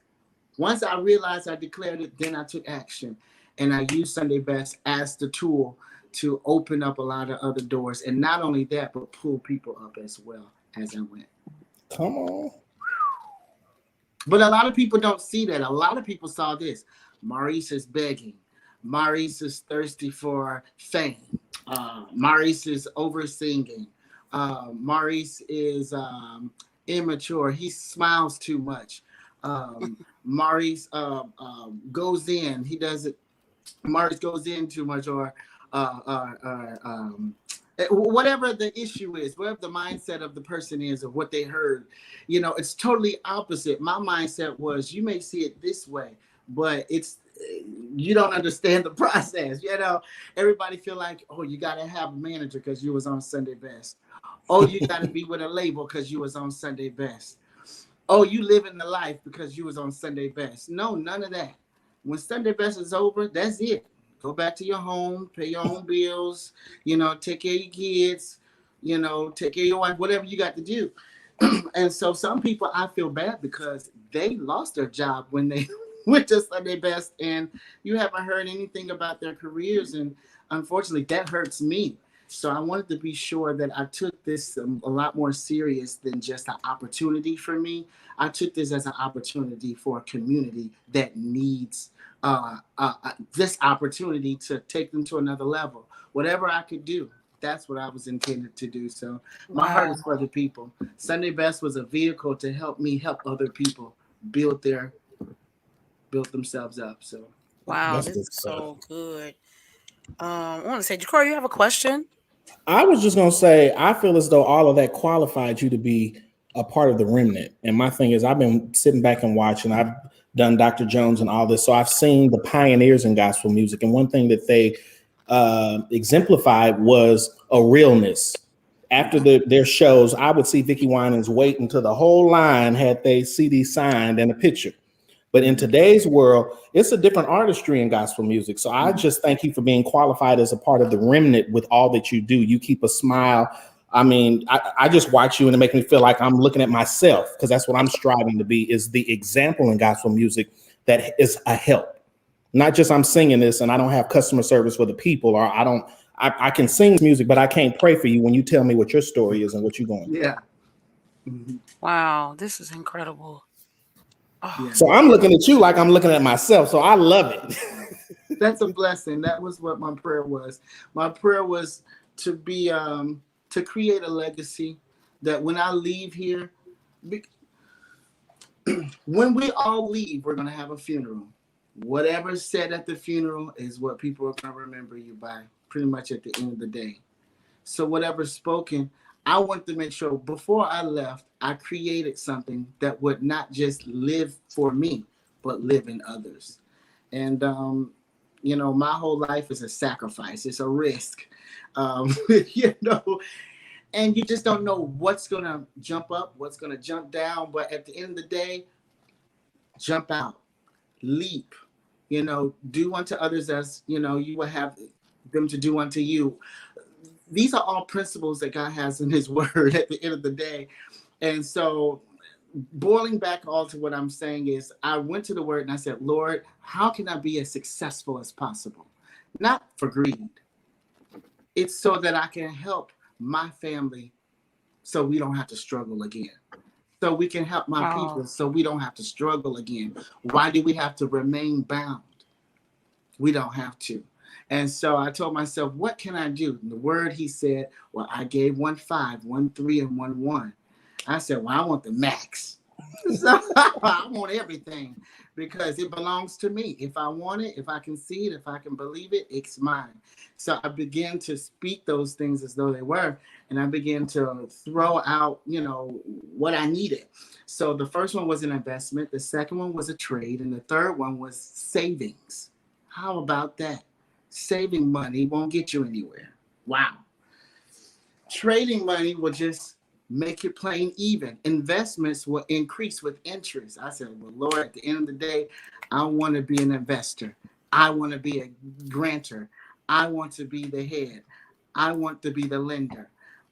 Once I realized I declared it, then I took action. And I used Sunday Best as the tool to open up a lot of other doors. And not only that, but pull people up as well as I went. Come on. But a lot of people don't see that. A lot of people saw this. Maurice is begging. Maurice is thirsty for fame. Maurice is over singing. Maurice is immature. He smiles too much. Maurice goes in. He doesn't. Maurice goes in too much, or whatever the issue is, whatever the mindset of the person is, of what they heard, you know, it's totally opposite. My mindset was, you may see it this way, but you don't understand the process. You know, everybody feel like, oh, you got to have a manager because you was on Sunday Best. Oh, you got to be with a label because you was on Sunday Best. Oh, you live in the life because you was on Sunday Best. No, none of that. When Sunday Best is over, that's it. Go back to your home, pay your own bills, you know, take care of your kids, you know, take care of your wife, whatever you got to do. And so some people, I feel bad because they lost their job when they went to Sunday Best, and you haven't heard anything about their careers. And unfortunately, that hurts me. So I wanted to be sure that I took this a lot more serious than just an opportunity for me. I took this as an opportunity for a community that needs this opportunity to take them to another level. Whatever I could do, that's what I was intended to do. So my heart is for the people. Sunday Best was a vehicle to help me help other people build themselves up. So wow, this is so good. I want to say, Jacor, you have a question? I was just going to say, I feel as though all of that qualified you to be a part of the remnant. And my thing is, I've been sitting back and watching. I've done Dr. Jones and all this. So I've seen the pioneers in gospel music. And one thing that they exemplified was a realness. After their shows, I would see Vicki Winans wait until the whole line had their CD signed and a picture. But in today's world, it's a different artistry in gospel music. So I just thank you for being qualified as a part of the remnant with all that you do. You keep a smile. I mean, I just watch you and it makes me feel like I'm looking at myself, because that's what I'm striving to be, is the example in gospel music that is a help. Not just I'm singing this and I don't have customer service for the people, or I can sing music, but I can't pray for you when you tell me what your story is and what you're going through. yeah. Wow, this is incredible. Oh. So I'm looking at you like I'm looking at myself. So I love it. That's a blessing. That was what my prayer was. My prayer was to be to create a legacy that when I leave here, when we all leave, we're gonna have a funeral. Whatever's said at the funeral is what people are gonna remember you by, pretty much at the end of the day. So whatever's spoken, I want to make sure before I left, I created something that would not just live for me, but live in others. And you know, my whole life is a sacrifice. It's a risk. You know, and you just don't know what's gonna jump up, what's gonna jump down. But at the end of the day, jump out, leap. You know, do unto others as you know you will have them to do unto you. These are all principles that God has in His Word. At the end of the day, and so boiling back all to what I'm saying is, I went to the Word and I said, Lord, how can I be as successful as possible? Not for greed. It's so that I can help my family so we don't have to struggle again. So we can help my people so we don't have to struggle again. Why do we have to remain bound? We don't have to. And so I told myself, what can I do? In the Word, He said, well, I gave 1 5, 1 3, and 1 1. I said, well, I want the max. So I want everything because it belongs to me. If I want it, if I can see it, if I can believe it, it's mine. So I began to speak those things as though they were, and I began to throw out, you know, what I needed. So the first one was an investment. The second one was a trade. And the third one was savings. How about that? Saving money won't get you anywhere. Wow. Trading money will just make it plain even. Investments will increase with interest. I said, well, Lord, at the end of the day, I want to be an investor. I want to be a grantor. I want to be the head. I want to be the lender.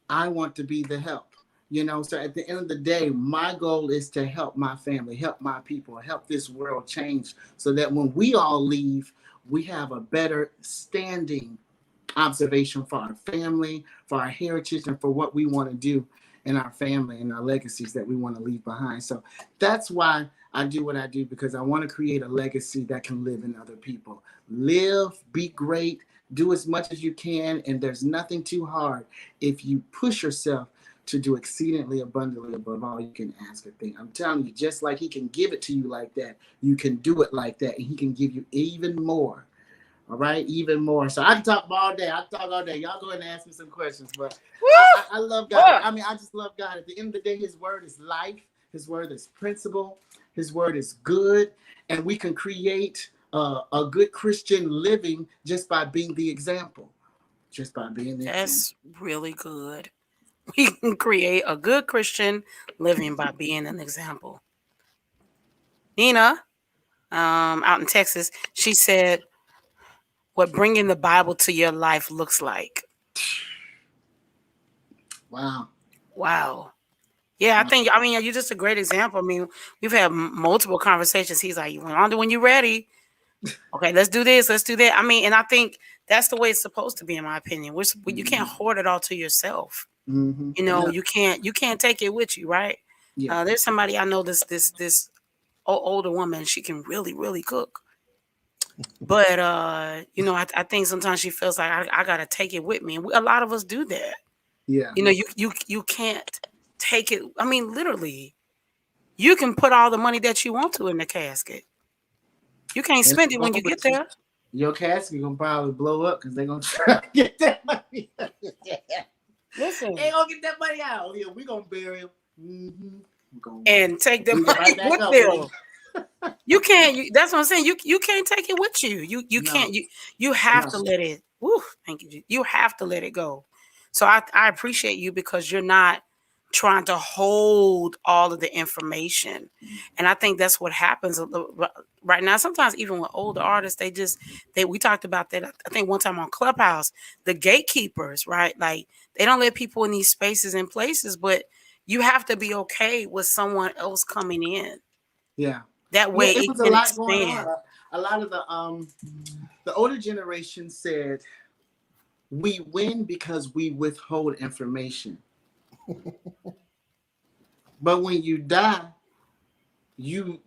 I want to be the help. You know, so at the end of the day, my goal is to help my family, help my people, help this world change so that when we all leave, we have a better standing observation for our family, for our heritage, and for what we want to do in our family and our legacies that we want to leave behind. So that's why I do what I do, because I want to create a legacy that can live in other people. Live, be great, do as much as you can, and there's nothing too hard if you push yourself to do exceedingly abundantly above all you can ask or think. I'm telling you, just like He can give it to you like that, you can do it like that, and He can give you even more. All right, even more. So I can talk all day. I can talk all day. Y'all go ahead and ask me some questions. But I love God. I mean, I just love God. At the end of the day, His Word is life. His Word is principle. His Word is good. And we can create a good Christian living just by being the example. Just by being the That's really good. We can create a good Christian living by being an example. Nina, out in Texas, she said, what bringing the Bible to your life looks like. Wow. Wow. Yeah, I mean, you're just a great example. I mean, we've had multiple conversations. He's like, when you're ready. Okay, let's do this. Let's do that. I mean, and I think that's the way it's supposed to be, in my opinion. You can't hoard it all to yourself. Mm-hmm. You know, you can't take it with you, right? Yeah. There's somebody I know, this older woman. She can really, really cook. But you know, I think sometimes she feels like I gotta take it with me. And a lot of us do that. Yeah. You know, you can't take it. I mean, literally, you can put all the money that you want to in the casket. You can't spend it when you get there. Your casket gonna probably blow up because they're gonna try to get that money. Listen, they gonna get that money out. Yeah, we gonna bury him. Mm-hmm. And take the money with them. You can't. That's what I'm saying. You can't take it with you. You can't. You have to let it. Woo, thank you. You have to let it go. So I appreciate you because you're not trying to hold all of the information, and I think that's what happens right now. Sometimes even with older artists, we talked about that. I think one time on Clubhouse, the gatekeepers, right? Like they don't let people in these spaces and places, but you have to be okay with someone else coming in. Yeah. That way it was a lot expand. going on. A lot of the older generation said, we win because we withhold information. But when you die, you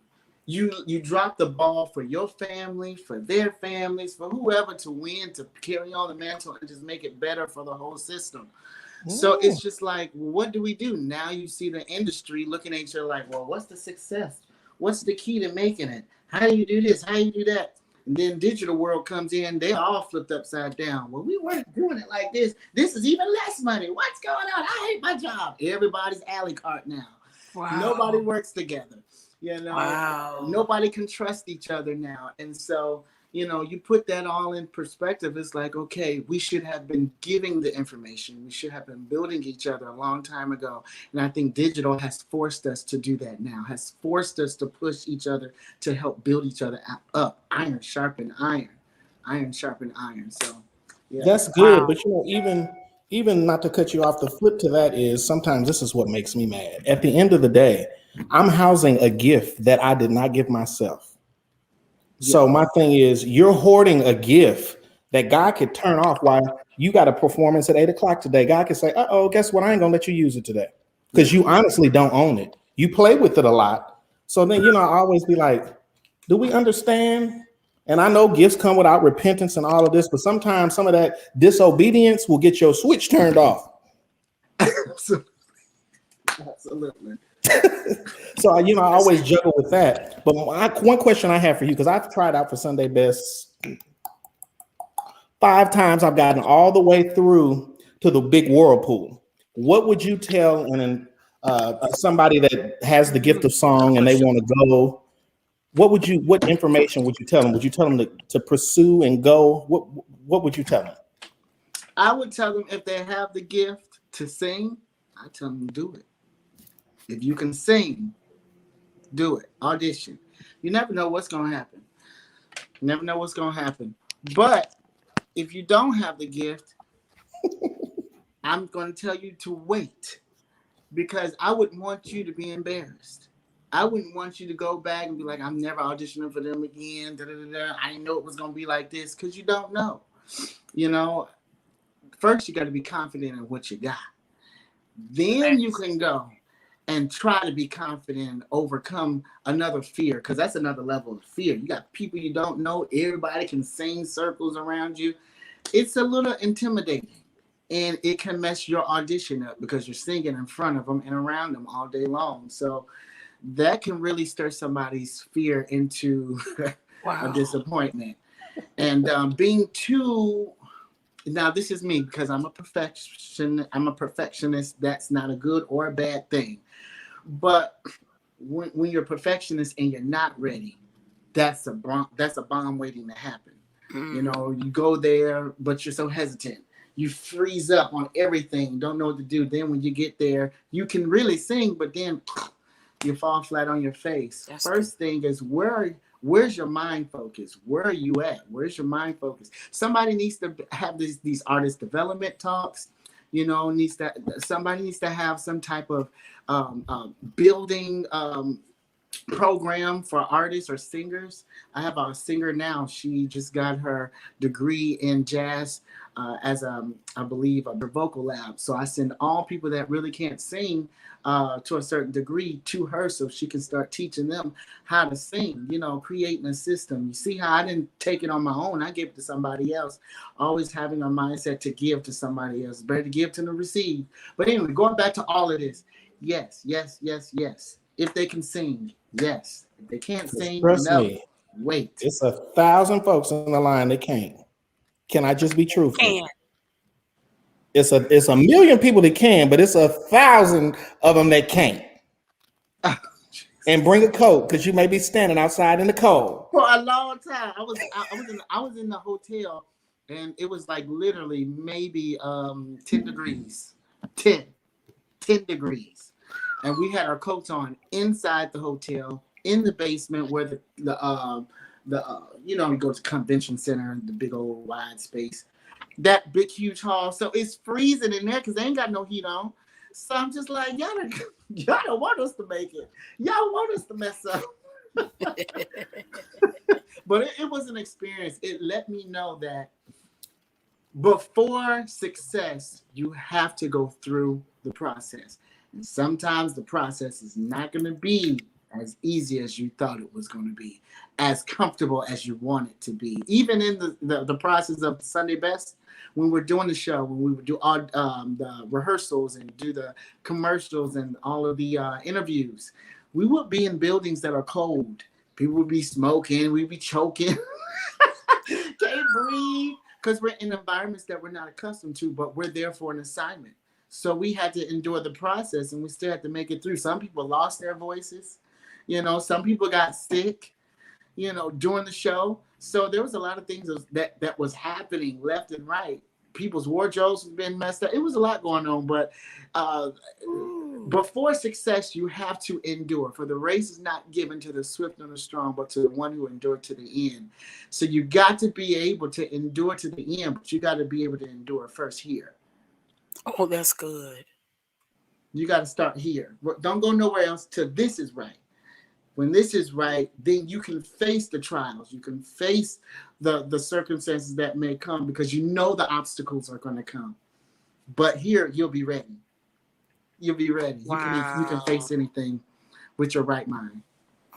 you drop the ball for your family, for their families, for whoever to win, to carry on the mantle and just make it better for the whole system. So it's just like, what do we do? Now you see the industry looking at each other like, well, what's the success? What's the key to making it? How do you do this? How do you do that? And then digital world comes in, they all flipped upside down. Well, we weren't doing it like this. This is even less money. What's going on? I hate my job. Everybody's alley cart now. Wow. Nobody works together. You know, Wow. nobody can trust each other now. And so, you know, you put that all in perspective. It's like, okay, we should have been giving the information. We should have been building each other a long time ago. And I think digital has forced us to do that now, has forced us to push each other to help build each other up. Iron sharpen iron, iron sharpen iron. So yeah. That's good. But you know, even not to cut you off, the flip to that is sometimes this is what makes me mad. At the end of the day, I'm housing a gift that I did not give myself. So my thing is, you're hoarding a gift that God could turn off while you got a performance at 8 o'clock today. God could say, uh-oh, guess what? I ain't gonna let you use it today. Because you honestly don't own it. You play with it a lot. So then, you know, I always be like, do we understand? And I know gifts come without repentance and all of this, but sometimes some of that disobedience will get your switch turned off. Absolutely. So, you know, I always juggle with that. But one question I have for you, because I've tried out for Sunday Best 5 times. I've gotten all the way through to the big whirlpool. What would you tell somebody that has the gift of song and they want to go? What information would you tell them? Would you tell them to pursue and go? What would you tell them? I would tell them if they have the gift to sing, I tell them to do it. If you can sing, do it. Audition. You never know what's going to happen. You never know what's going to happen. But if you don't have the gift, I'm going to tell you to wait, because I wouldn't want you to be embarrassed. I wouldn't want you to go back and be like, I'm never auditioning for them again. Da, da, da, da. I didn't know it was going to be like this, because you don't know. You know, first you got to be confident in what you got. Then you can go and try to be confident and overcome another fear, because that's another level of fear. You got people you don't know. Everybody can sing circles around you. It's a little intimidating, and it can mess your audition up because you're singing in front of them and around them all day long. So that can really stir somebody's fear into a disappointment. And being too... Now, this is me, because I'm a perfectionist. That's not a good or a bad thing. But when you're a perfectionist and you're not ready, that's a bomb waiting to happen. You know, you go there, but you're so hesitant. You freeze up on everything, don't know what to do. Then when you get there, you can really sing, but then you fall flat on your face. First thing is, where's your mind focus? Where are you at? Where's your mind focus? Somebody needs to have these artist development talks. You know, somebody needs to have some type of building program for artists or singers. I have a singer now. She just got her degree in jazz as I believe a vocal lab. So I send all people that really can't sing to a certain degree to her, so she can start teaching them how to sing, you know, creating a system. You see how I didn't take it on my own. I gave it to somebody else, always having a mindset to give to somebody else. Better to give than to receive. But anyway, going back to all of this, yes. If they can sing, yes. If they can't sing, no. Wait. It's 1,000 folks on the line that can't. Can I just be truthful? It's a million people that can, but it's 1,000 of them that can't. And bring a coat, because you may be standing outside in the cold for a long time. I was in the hotel, and it was like literally maybe 10 degrees, 10 degrees, and we had our coats on inside the hotel in the basement where the you know, you go to the convention center, the big old wide space. That big, huge hall. So it's freezing in there because they ain't got no heat on. So I'm just like, y'all don't want us to make it. Y'all want us to mess up. But it was an experience. It let me know that before success, you have to go through the process. And sometimes the process is not going to be as easy as you thought it was going to be, as comfortable as you want it to be. Even in the process of Sunday Best, when we're doing the show, when we would do all the rehearsals and do the commercials and all of the interviews, we would be in buildings that are cold. People would be smoking, we'd be choking, can't breathe, because we're in environments that we're not accustomed to, but we're there for an assignment. So we had to endure the process, and we still had to make it through. Some people lost their voices. Some people got sick, during the show. So there was a lot of things that was happening left and right. People's wardrobes have been messed up. It was a lot going on, but before success, you have to endure. For the race is not given to the swift or the strong, but to the one who endured to the end. So you got to be able to endure to the end, but you got to be able to endure first here. Oh, that's good. You got to start here. Don't go nowhere else till this is right. When this is right, then you can face the trials. You can face the circumstances that may come, because you know the obstacles are going to come. But here, you'll be ready. You'll be ready. Wow. You can face anything with your right mind.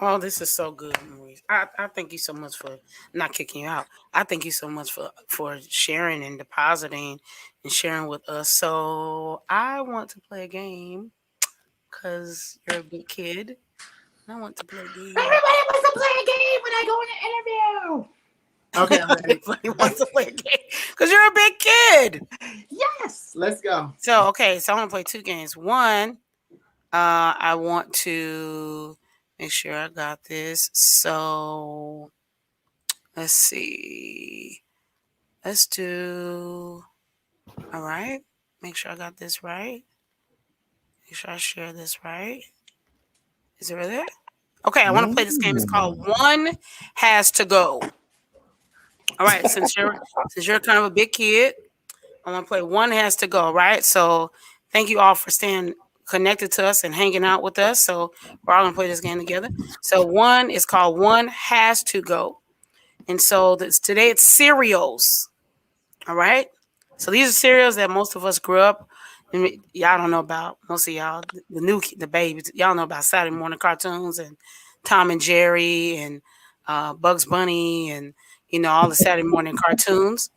Oh, this is so good, Maurice. I thank you so much for not kicking you out. I thank you so much for sharing and depositing and sharing with us. So I want to play a game because you're a big kid. I want to play a game. Everybody wants to play a game when I go in an interview. Okay, I'm ready. Everybody wants to play a game because you're a big kid. Yes, let's go. So, okay, so I'm going to play two games. One, I want to make sure I got this. So, let's see. Let's do, all right. Make sure I got this right. Make sure I share this right. Is it really there? Okay, I want to play this game. It's called One Has to Go. All right, since you're kind of a big kid, I want to play One Has to Go, right? So thank you all for staying connected to us and hanging out with us. So we're all going to play this game together. So one is called One Has to Go. And so today it's cereals. All right? So these are cereals that most of us grew up. Y'all don't know about, most of y'all, the babies, y'all know about Saturday morning cartoons and Tom and Jerry and Bugs Bunny and, all the Saturday morning cartoons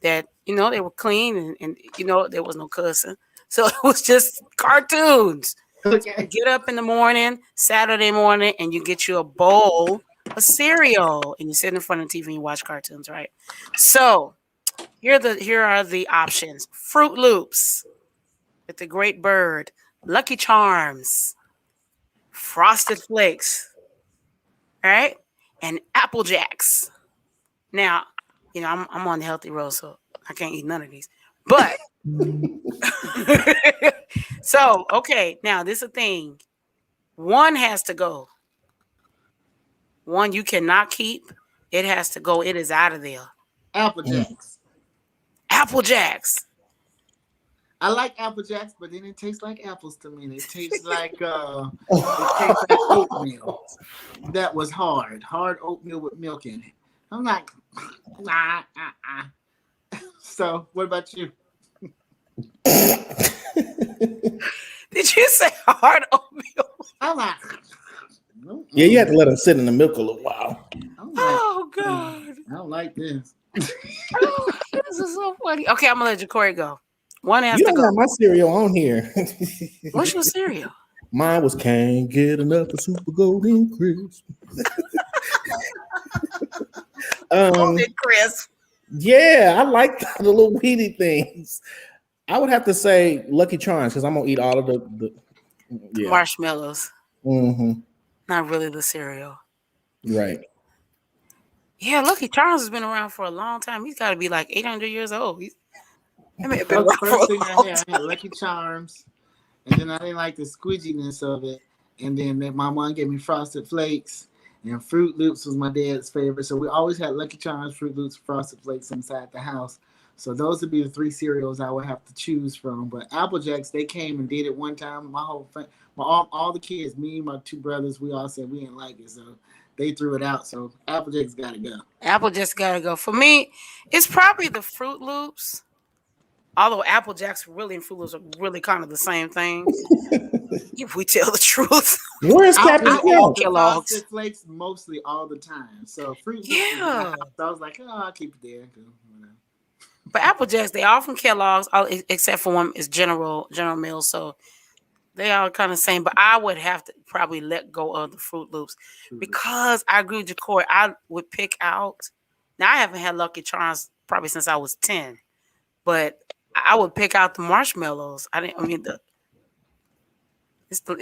that, they were clean and there was no cussing. So it was just cartoons. Okay. You get up in the morning, Saturday morning, and you get you a bowl of cereal and you sit in front of the TV and you watch cartoons, right? So here are the options. Fruit Loops with the Great Bird, Lucky Charms, Frosted Flakes, right? And Apple Jacks. Now, I'm on the healthy road, so I can't eat none of these. But so, okay, now this is a thing. One has to go. One you cannot keep. It has to go. It is out of there. Apple Jacks. Apple Jacks. I like Apple Jacks, but then it tastes like apples to me. It tastes like oatmeal. That was hard oatmeal with milk in it. I'm like, nah. So, what about you? Did you say hard oatmeal? I'm like, Yeah, you had to let them sit in the milk a little while. Oh God! I don't like this. Oh, this is so funny. Okay, I'm gonna let Jacory go. One has You to don't go. have my cereal on here. What's your cereal? Mine was Can't Get Enough of Super Golden Crisp. Golden Crisp. Yeah, I like the little weedy things. I would have to say Lucky Charms because I'm gonna eat all of the Marshmallows. Mm-hmm. Not really the cereal. Right. Yeah, Lucky Charms has been around for a long time. He's got to be like 800 years old. The first thing I had Lucky Charms, and then I didn't like the squidginess of it. And then my mom gave me Frosted Flakes, and Fruit Loops was my dad's favorite. So we always had Lucky Charms, Fruit Loops, Frosted Flakes inside the house. So those would be the three cereals I would have to choose from. But Apple Jacks, they came and did it one time. My whole all the kids, me, my two brothers, we all said we didn't like it. So they threw it out. So Apple Jacks got to go. Apple Jacks got to go. For me, it's probably the Fruit Loops. Although Apple Jacks really and Fruit Loops are really kind of the same thing. If we tell the truth. Where's I Captain eat Crunch? the Kellogg's. Frosted Flakes mostly all the time. So Fruit Loops was in the Yeah. house. So I was like, oh, I'll keep it there. Whatever. But Apple Jacks, they all from Kellogg's, except for one is General Mills. So they all kind of same. But I would have to probably let go of the Fruit Loops because I agree with you, Corey. I would pick out. Now I haven't had Lucky Charms probably since I was 10, but I would pick out the marshmallows. It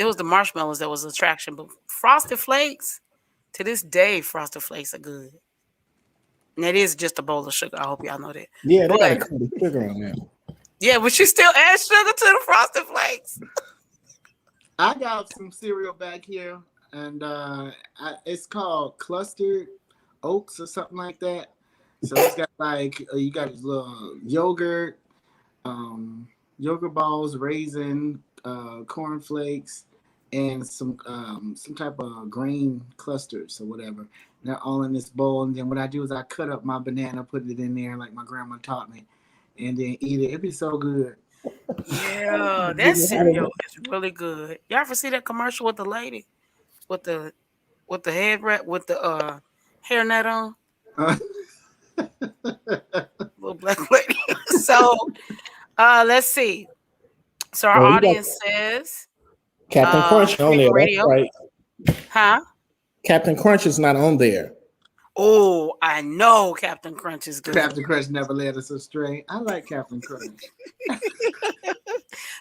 was the marshmallows that was the attraction. But Frosted Flakes, to this day, Frosted Flakes are good. And that is just a bowl of sugar. I hope y'all know that. Yeah, they got a But- cool sugar on there. Yeah, but you still add sugar to the Frosted Flakes. I got some cereal back here, and it's called Clustered Oats or something like that. So it's got like you got this little yogurt balls, raisin, corn flakes, and some type of grain clusters or whatever. They're all in this bowl, and then what I do is I cut up my banana, put it in there like my grandma taught me, and then eat it. It'd be so good. Yeah, that cereal is really good. Y'all ever see that commercial with the lady with the head wrap with the hairnet on? Little black lady. So let's see. So our Well, you audience says Captain Crunch on there. radio. That's right. Huh? Captain Crunch is not on there. Oh, I know Captain Crunch is good. Captain Crunch never led us astray. I like Captain Crunch.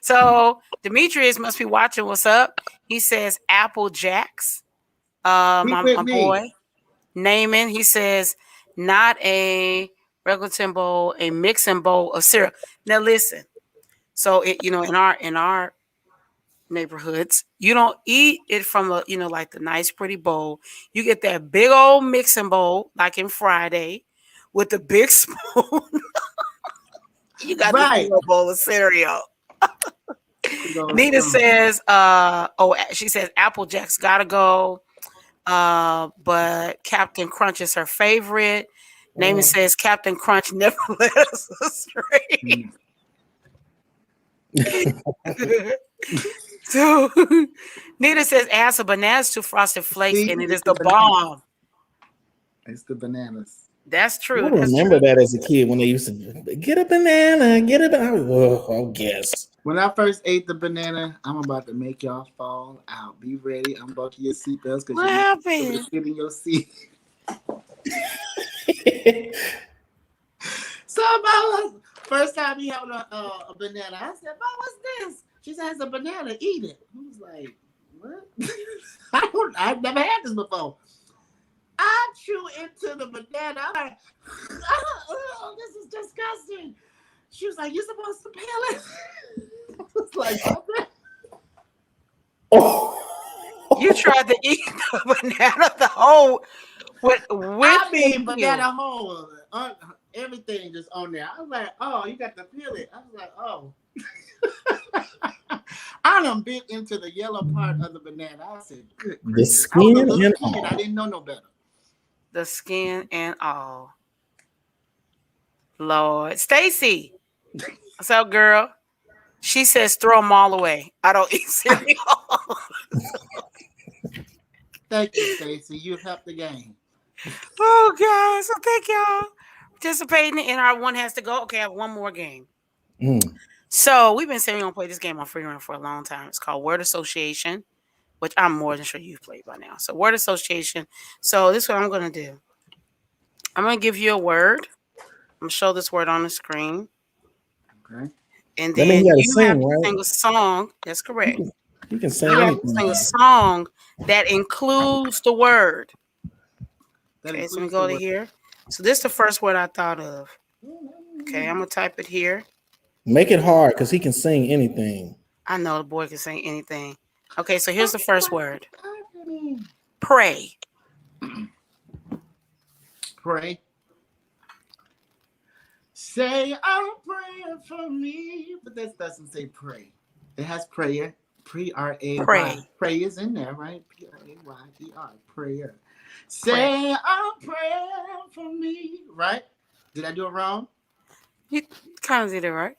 So Demetrius must be watching. What's up? He says Apple Jacks. My boy Naaman. He says not a regular tin bowl, a mixing bowl of cereal. Now listen. So in our neighborhoods, you don't eat it from like the nice pretty bowl. You get that big old mixing bowl like in Friday with the big spoon. You got the big old bowl of cereal. Nina says she says Apple Jacks gotta go, but Captain Crunch is her favorite. Naaman says Captain Crunch never let us astray. So Nita says add some bananas to Frosted Flakes, and it is the bomb. It's the bananas. That's true. I remember that as a kid when they used to get a banana, get a banana. Oh, I guess. When I first ate the banana, I'm about to make y'all fall out. Be ready. Unbuckle your seatbelts because What happened? Sit in your seat. So, Mama, first time he having a banana, I said, "Mom, what's this?" She said, "It's a banana. Eat it." I was like, "What?" I've never had this before. I chew into the banana. I'm like, "Oh, this is disgusting." She was like, "You're supposed to peel it." I was like, "Okay." Oh. You tried to eat the banana the whole with banana whole. Everything just on there. I was like, "Oh, you got to peel it." I was like, "Oh." I done bit into the yellow part of the banana. I said, "Good." The skin and all. I didn't know no better. The skin and all. Lord. Stacy. What's up, girl? She says throw them all away. I don't eat cereal. Thank you, Stacey. You helped the game. Oh, guys. So thank y'all participating. And our one has to go. Okay, I have one more game. So we've been saying we're going to play this game on FreeDem for a long time. It's called Word Association, which I'm more than sure you've played by now. So Word Association. So this is what I'm going to do. I'm going to give you a word. I'm going to show this word on the screen. Okay. And then you have to sing a song. That's correct. You can sing anything. Sing a song that includes the word. Okay, so let me go to here. So this is the first word I thought of. Okay, I'm going to type it here. Make it hard because he can sing anything. I know the boy can sing anything. Okay, so here's the first word. Pray. Pray. Say, "I'm praying for me," but this doesn't say pray. It has prayer. P-R-A-Y. Pray. Pray is in there, right? P-R-A-Y-E-R. Prayer. Say, "I'm praying for me." Right? Did I do it wrong? You kind of did it right.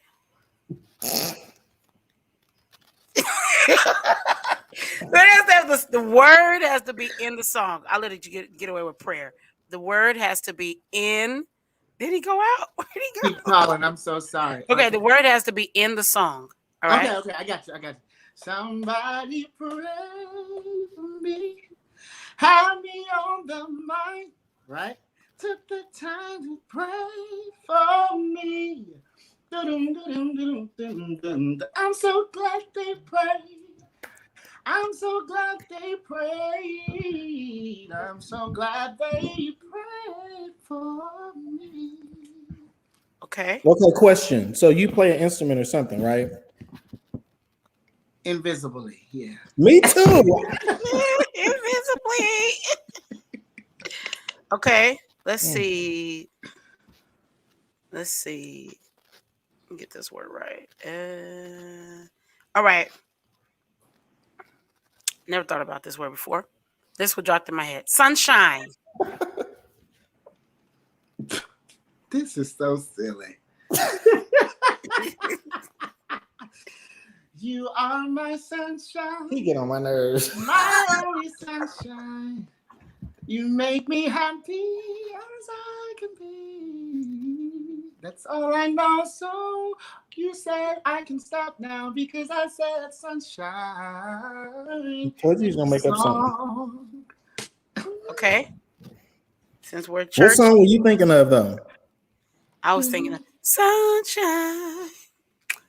The word has to be in the song. I'll let you get away with prayer. The word has to be in. Did he go out? Where did he go? Keep calling. I'm so sorry. Okay, the word has to be in the song. All right. Okay, I got you. Somebody pray for me. Have me on the mind. Right? Took the time to pray for me. I'm so glad they prayed. I'm so glad they prayed. I'm so glad they prayed for me. Okay. Okay, question. So you play an instrument or something, right? Invisibly, yeah. Me too. Invisibly. Okay. Let's see. Let me get this word right. All right. Never thought about this word before. This one dropped in my head. Sunshine. This is so silly. You are my sunshine. He get on my nerves. My only sunshine. You make me happy as I can be. That's all I know. So you said I can stop now because I said sunshine. I told you he's gonna make up something. Okay. Since we're What church, song were you thinking of though? I was thinking of sunshine,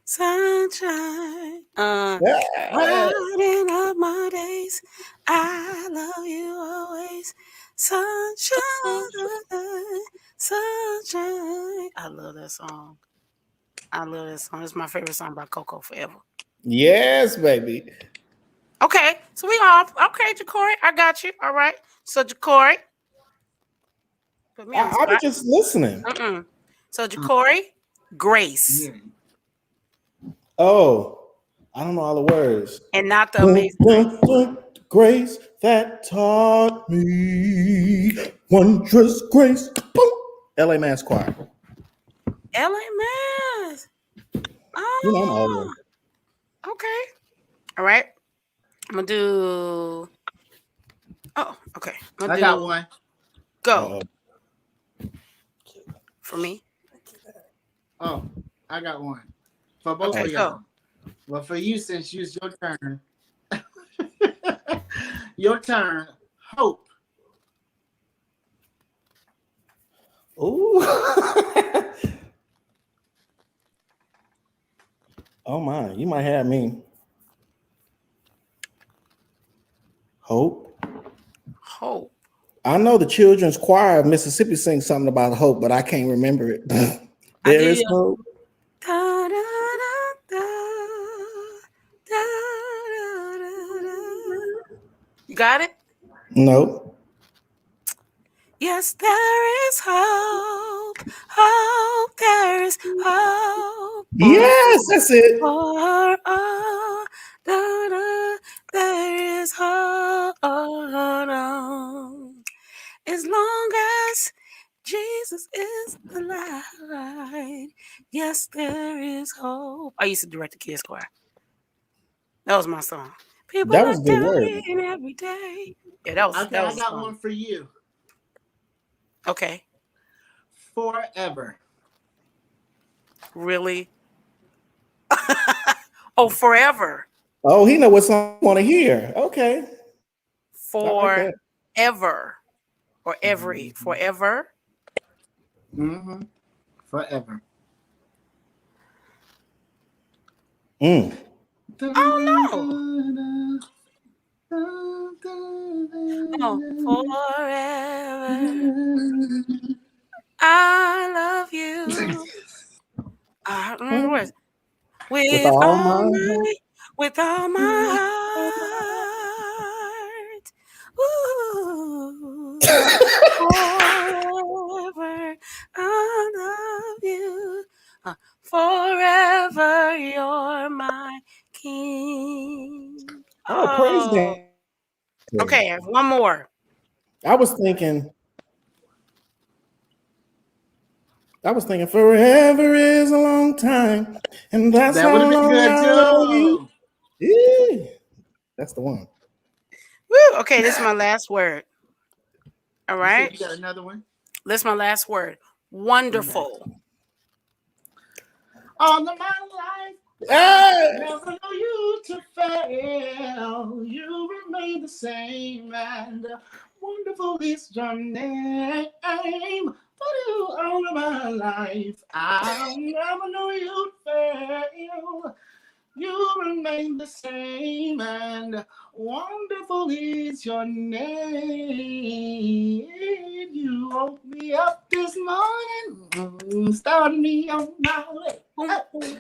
sunshine. Brighten up my days. I love you always. Sunshine, sunshine. I love that song. It's my favorite song by Coco forever. Yes, baby. Okay, so we all okay, Ja'Cory. I got you. All right. So Ja'Cory, put me on the I was spot. just listening. So Ja'Cory, Grace, Oh, I don't know all the words. and not the amazing. Grace that taught me wondrous grace. Boom. LA Mass Choir. LA Mass. You know I'm old. Okay. All right. I'm gonna do. Oh, okay. I got one. Go. For me. Oh, I got one. For both of y'all. Go. Well, for you, since it's your turn. Your turn. Hope. Ooh. Oh my, you might have me. Hope. I know the children's choir of Mississippi sings something about hope, but I can't remember it. There is hope. Da, da, da, da, da. You got it? No. Yes, there is hope. Hope, there is hope. Yes, that's it. For all, there is hope. As long as Jesus is the light, yes, there is hope. I used to direct the kids' choir. That was my song. People That are was a good word. dying every day. Yeah, that was. Okay, that was I got one for you. Okay. Forever. Really? Oh, forever. Oh, he know what song I want to hear. Okay. Forever. Or every. Forever. Mm-hmm. Forever. Mm. Oh no. Oh, forever. I love you. I don't remember what. With all my heart. Ooh. Forever I love you. Forever you're my king. Oh, praise God. Okay, I have one more. I was thinking forever is a long time, and that's That would how have been long good I love you. too. Yeah, that's the one. Woo, okay, this is my last word. All You said right. you got another one? This is my last word. Bring that. Wonderful. All of my life, I Ah! never knew you to fail. You remain the same, and wonderful is your name. For you all of my life, I never knew you'd fail. You remain the same, and wonderful is your name. You woke me up this morning, started me on my way.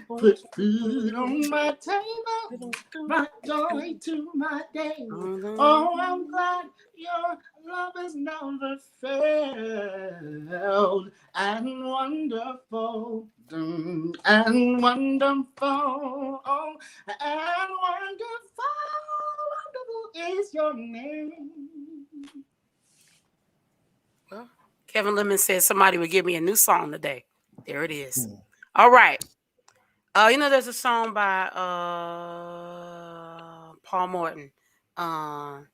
Put food on my table, brought joy to my day. Oh, I'm glad your love has never failed. And wonderful, and wonderful, and wonderful is your name. Well, Kevin Lemon said somebody would give me a new song today. There it is. All right. There's a song by Paul Morton. Our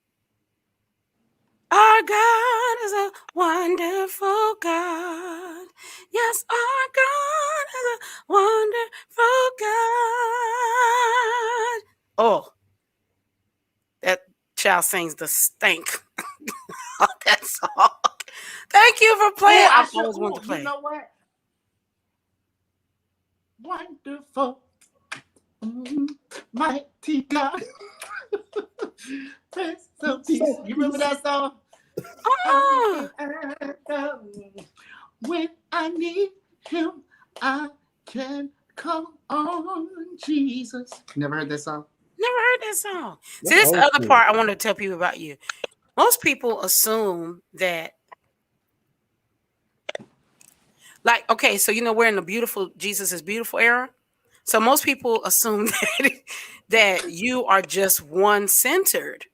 God is a wonderful God. Yes, our God is a wonderful God. Oh, that child sings the stank of that song. Thank you for playing. I always wanted to play. You know what? Wonderful, mighty God. Prince of Peace. You remember that song? When I need him, I can call on Jesus. Never heard that song? Never heard that song. See, this is the other part I want to tell people about you. Most people assume that, like, okay, so we're in the beautiful Jesus is beautiful era. So most people assume that you are just one centered,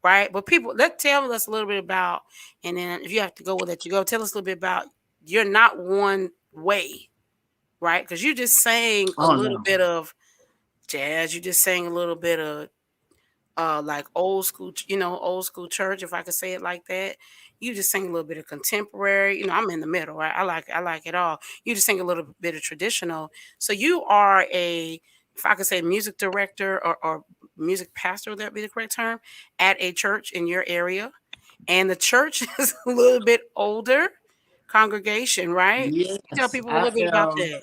right? But people, tell us a little bit about, and then if you have to go with it, you go. Tell us a little bit about you're not one way, right? Because you just sang a little bit of jazz. You just sang a little bit of like old school church, if I could say it like that. You just sing a little bit of contemporary. I'm in the middle, right? I like it all. You just sing a little bit of traditional. So you are if I could say, music director or music pastor, would that be the correct term, at a church in your area. And the church is a little bit older congregation, right? Yes. Tell people a little bit about that.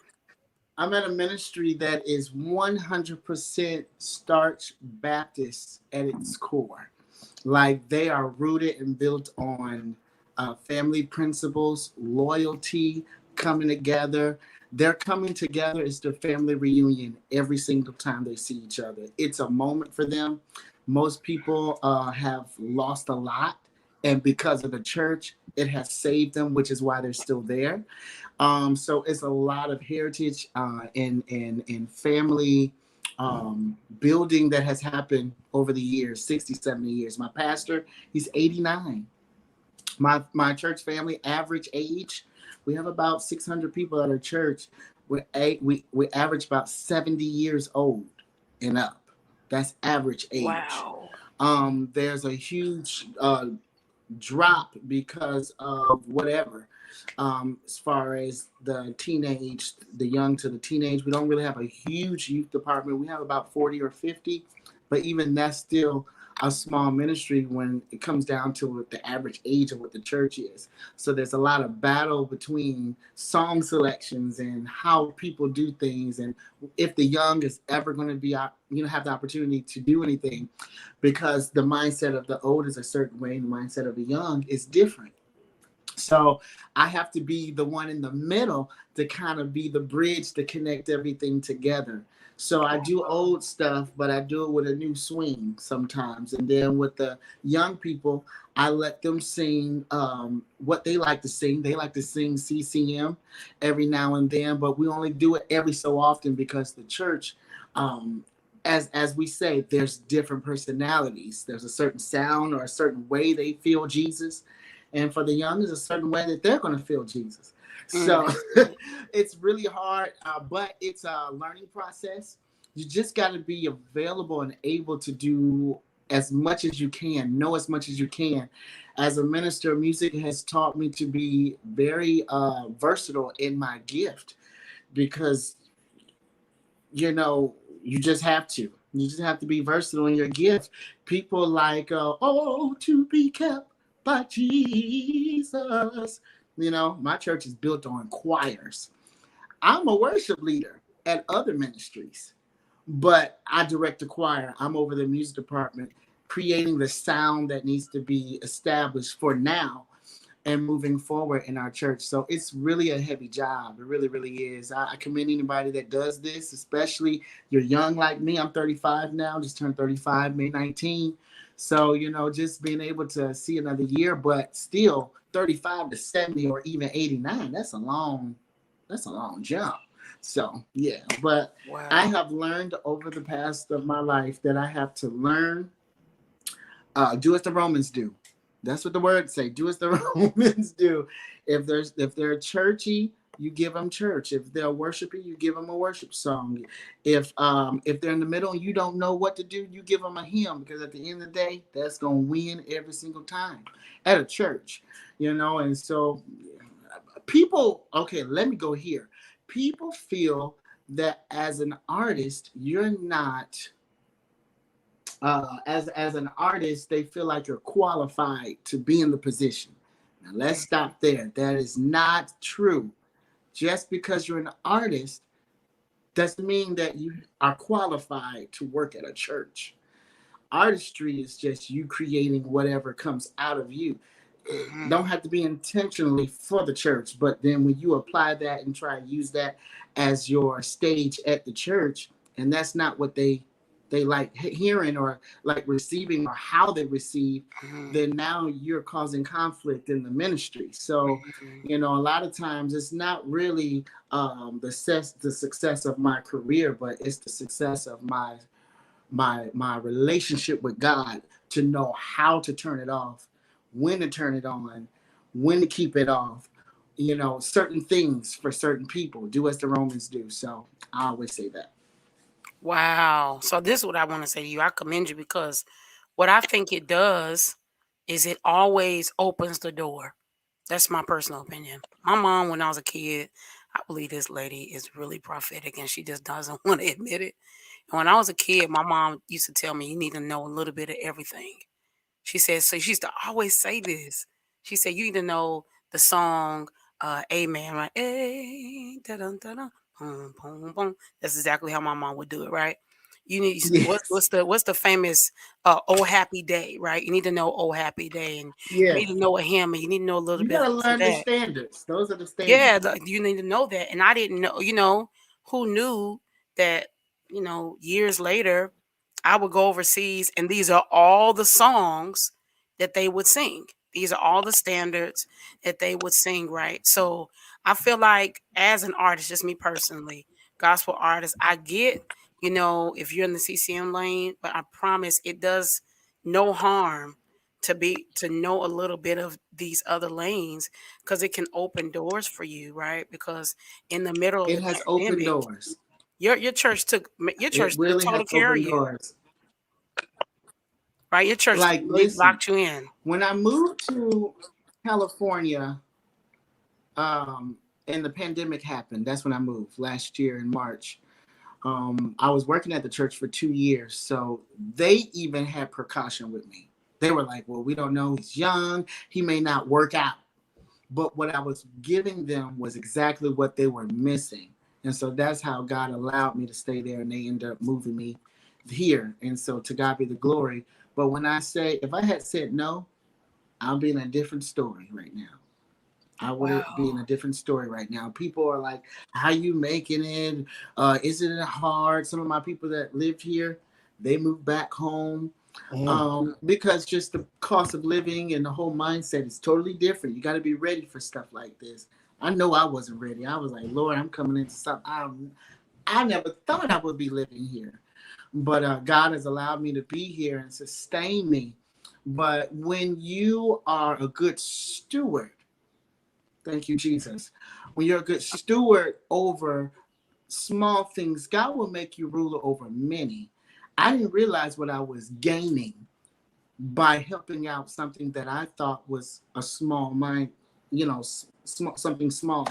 I'm at a ministry that is 100% Starch Baptist at its core. Like, they are rooted and built on family principles, loyalty, coming together. Their coming together is their family reunion every single time they see each other. It's a moment for them. Most people have lost a lot, and because of the church, it has saved them, which is why they're still there. So it's a lot of heritage and family building that has happened over the years, 60, 70 years. My pastor, he's 89. My church family, average age, we have about 600 people at our church. We average about 70 years old and up. That's average age. Wow. There's a huge drop because of whatever. As far as the young to the teenage, we don't really have a huge youth department. We have about 40 or 50, but even that's still a small ministry when it comes down to the average age of what the church is. So there's a lot of battle between song selections and how people do things, and if the young is ever going to be, have the opportunity to do anything, because the mindset of the old is a certain way and the mindset of the young is different. So I have to be the one in the middle to kind of be the bridge to connect everything together. So I do old stuff, but I do it with a new swing sometimes. And then with the young people, I let them sing what they like to sing. They like to sing CCM every now and then, but we only do it every so often because the church, as we say, there's different personalities. There's a certain sound or a certain way they feel Jesus. And for the young, there's a certain way that they're going to feel Jesus. So it's really hard, but it's a learning process. You just got to be available and able to do as much as you can, know as much as you can. As a minister, music has taught me to be very versatile in my gift because, you just have to. You just have to be versatile in your gift. People like, oh, to be kept by Jesus. My church is built on choirs. I'm a worship leader at other ministries, but I direct the choir. I'm over the music department, creating the sound that needs to be established for now and moving forward in our church. So it's really a heavy job. It really, really is. I commend anybody that does this, especially you're young like me. I'm 35 now, just turned 35, May 19. So, just being able to see another year, but still 35 to 70 or even 89, that's a long jump. So yeah, but Wow. I have learned over the past of my life that I have to learn, do as the Romans do. That's what the words say. Do as the Romans do. If they're churchy, you give them church. If they're worshiping, you give them a worship song. If they're in the middle and you don't know what to do, you give them a hymn, because at the end of the day, that's gonna win every single time at a church. And so people. Okay, let me go here. People feel that as an artist, you're not as an artist, they feel like you're qualified to be in the position. Now let's stop there. That is not true. Just because you're an artist doesn't mean that you are qualified to work at a church. Artistry is just you creating whatever comes out of you. It don't have to be intentionally for the church, but then when you apply that and try to use that as your stage at the church, and that's not what they like hearing or like receiving or how they receive, then now you're causing conflict in the ministry. So, a lot of times it's not really the success of my career, but it's the success of my relationship with God, to know how to turn it off, when to turn it on, when to keep it off. Certain things for certain people. Do as the Romans do. So I always say that. Wow. So this is what I want to say to you. I commend you because what I think it does is it always opens the door. That's my personal opinion. My mom, when I was a kid, I believe this lady is really prophetic and she just doesn't want to admit it. And when I was a kid, my mom used to tell me, you need to know a little bit of everything. She said, so she used to always say this. She said, you need to know the song Amen, right? Hey, da-dun, da-dun, boom, boom, boom. That's exactly how my mom would do it, right? You need Yes. what's the famous Oh Happy Day, right? You need to know Oh Happy Day, and you need to Yes. know a hymn, and you need to know a little You bit got of to this and learn the that. standards. Those are the Yeah, standards. you need to know that. And I didn't know, who knew that, years later, I would go overseas and these are all the songs that they would sing. These are all the standards that they would sing, right? So I feel like as an artist, just me personally, gospel artist, I get, if you're in the CCM lane, but I promise it does no harm to know a little bit of these other lanes, because it can open doors for you, right? Because in the middle of It the has opened pandemic, doors. your church took your It church took really total has care of opened you, doors. right? Your church Like, really listen, locked you in. when I moved to California, um, and the pandemic happened, that's when I moved last year in March. I was working at the church for 2 years, so they even had precaution with me. They were like, well, we don't know, he's young, he may not work out. But what I was giving them was exactly what they were missing. And so that's how God allowed me to stay there, and they ended up moving me here. And so to God be the glory. But when I say, if I had said no, I'll be in a different story right now. I would be Wow. in a different story right now. People are like, how you making it? Isn't it hard? Some of my people that lived here, they moved back home, Mm. because just the cost of living and the whole mindset is totally different. You got to be ready for stuff like this. I know I wasn't ready. I was like, Lord, I'm coming into something I never thought I would be living here. But God has allowed me to be here and sustain me. But when you are a good steward, thank you, Jesus, when you're a good steward over small things. God will make you ruler over many. I didn't realize what I was gaining by helping out something that I thought was a small mind, something small.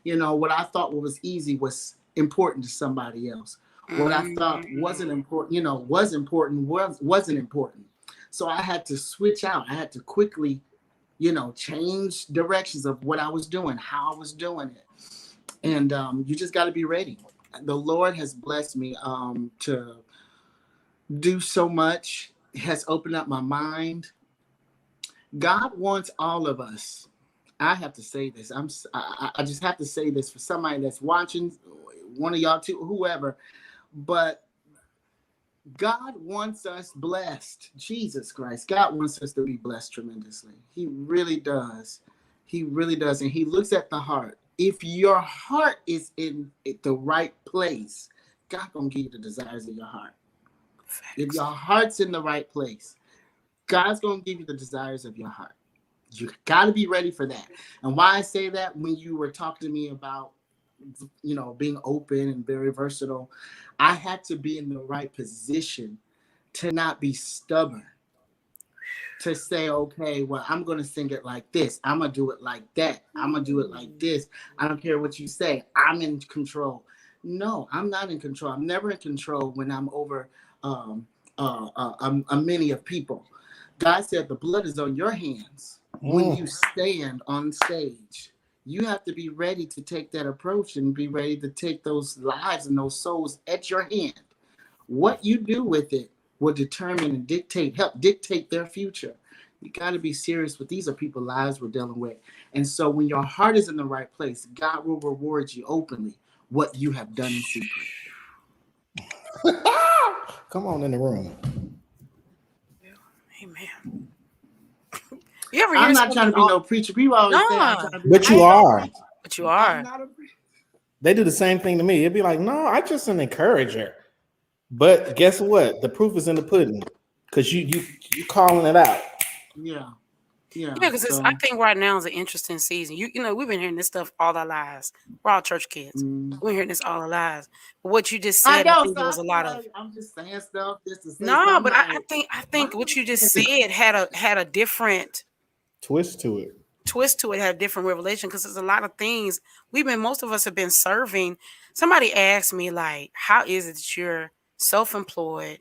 What I thought was easy was important to somebody else. What I thought wasn't important, wasn't important. So I had to switch out. I had to quickly, change directions of what I was doing, how I was doing it. And you just got to be ready. The Lord has blessed me to do so much. It has opened up my mind. God wants all of us. I have to say this. I just have to say this for somebody that's watching, one of y'all too, whoever. But God wants us blessed. Jesus Christ. God wants us to be blessed tremendously. He really does. He really does. And he looks at the heart. If your heart is in the right place, God gonna give you the desires of your heart. Facts. If your heart's in the right place, God's gonna give you the desires of your heart. You gotta be ready for that. And why I say that, when you were talking to me about, being open and very versatile, I had to be in the right position to not be stubborn. To say, okay, well, I'm going to sing it like this. I'm going to do it like that. I'm going to do it like this. I don't care what you say. I'm in control. No, I'm not in control. I'm never in control when I'm over a many of people. God said the blood is on your hands when you stand on stage. You have to be ready to take that approach and be ready to take those lives and those souls at your hand. What you do with it will determine and help dictate their future. You got to be serious with these are people's lives we're dealing with. And so when your heart is in the right place, God will reward you openly what you have done in secret. Come on in the room. Amen. You ever hear I'm not trying to be no preacher. People always say I'm trying to be. But you are. But you are. I'm not a preacher. They do the same thing to me. It'd be like, no, I just an encourager. But guess what? The proof is in the pudding, because you calling it out. Yeah. Yeah, because I think right now is an interesting season. We've been hearing this stuff all our lives. We're all church kids. We've been hearing this all our lives. But what you just said, I think there was a lot of. I'm just saying stuff just to say. No, but I think what you just said had a different twist to it. Had a different revelation, because there's a lot of things most of us have been serving. Somebody asked me, like, how is it that you're self-employed?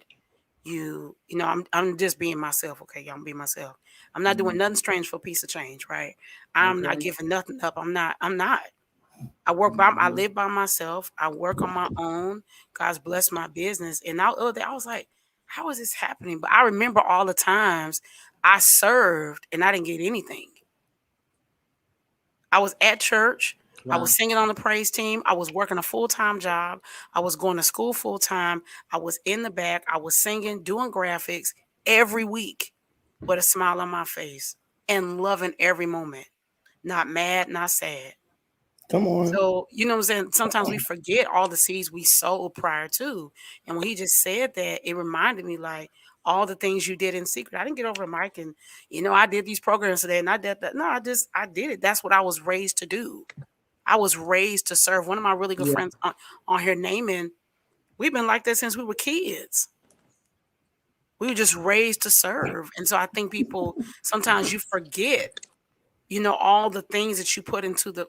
I'm just being myself. Okay, y'all, I'm being myself. I'm not doing nothing strange for a piece of change, right? I'm not giving nothing up. I'm not. I live by myself. I work on my own. God's blessed my business. And I was like, how is this happening? But I remember all the times I served and I didn't get anything. I was at church. Wow. I was singing on the praise team. I was working a full-time job. I was going to school full-time. I was in the back. I was singing, doing graphics every week with a smile on my face and loving every moment. Not mad, not sad. Come on. So, you know what I'm saying? Sometimes we forget all the seeds we sowed prior to. And when he just said that, it reminded me, like, all the things you did in secret. I didn't get over the mic and, I did these programs today and I did that. No, I did it. That's what I was raised to do. I was raised to serve. One of my really good friends on here, Naaman, we've been like that since we were kids. We were just raised to serve. And so I think people, sometimes you forget, all the things that you put into the,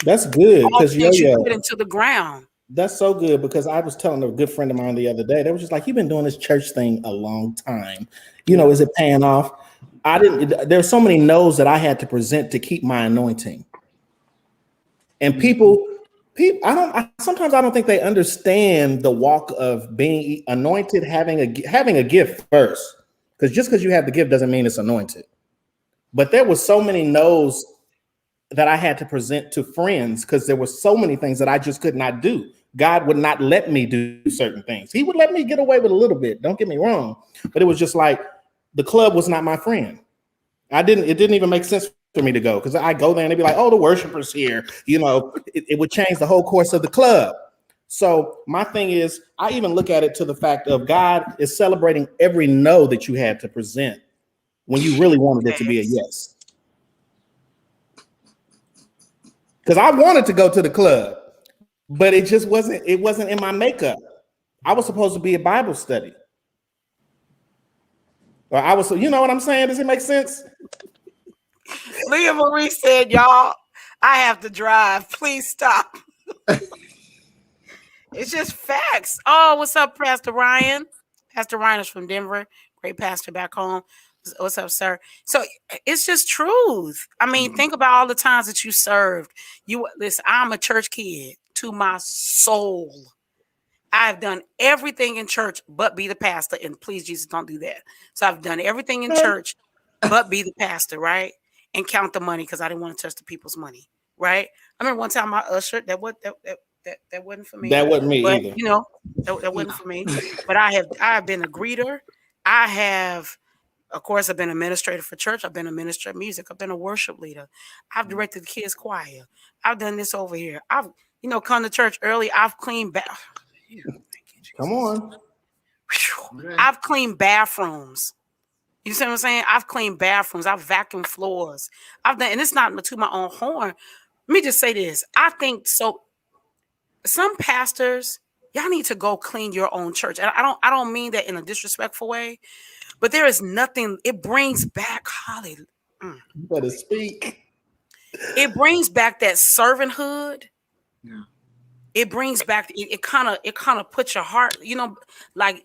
that's good, because you put into the ground. That's so good, because I was telling a good friend of mine the other day, they was just like, you've been doing this church thing a long time. Is it paying off? There's so many no's that I had to present to keep my anointing. And people, sometimes I don't think they understand the walk of being anointed, having a gift first, because just because you have the gift doesn't mean it's anointed. But there was so many no's that I had to present to friends, because there were so many things that I just could not do. God would not let me do certain things. He would let me get away with a little bit. Don't get me wrong. But it was just like the club was not my friend. It didn't even make sense for me to go, because I go there and they'd be like, oh, the worshipers here. It would change the whole course of the club. So my thing is, I even look at it to the fact of God is celebrating every no that you had to present when you really wanted it to be a yes. Because I wanted to go to the club. but it just wasn't. It wasn't in my makeup. I was supposed to be a Bible study, or I was. You know what I'm saying? Does it make sense? Leah Marie said, y'all, I have to drive. Please stop. It's just facts. Oh, what's up, Pastor Ryan? Pastor Ryan is from Denver. Great pastor back home. What's up, sir? So it's just truth. I mean, think about all the times that you served. You listen, I'm a church kid to my soul. I've done everything in church but be the pastor. And please, Jesus, don't do that. So I've done everything in church but be the pastor, right? And count the money because I didn't want to touch the people's money, right? I remember one time I ushered that wasn't for me. That wasn't me But either. you know, that wasn't for me. But I have been a greeter. I have, of course, I've been an administrator for church. I've been a minister of music. I've been a worship leader. I've directed the kids choir. I've done this over here. I've, come to church early. I've cleaned Come on. I've cleaned bathrooms. You see what I'm saying? I've cleaned bathrooms. I've vacuumed floors. I've done, and it's not to my own horn. Let me just say this. I think so. Some pastors, y'all need to go clean your own church. And I don't mean that in a disrespectful way, but there is nothing. It brings back hallelujah. You better speak. It brings back that servanthood. Yeah. It brings back. It kind of puts your heart. Like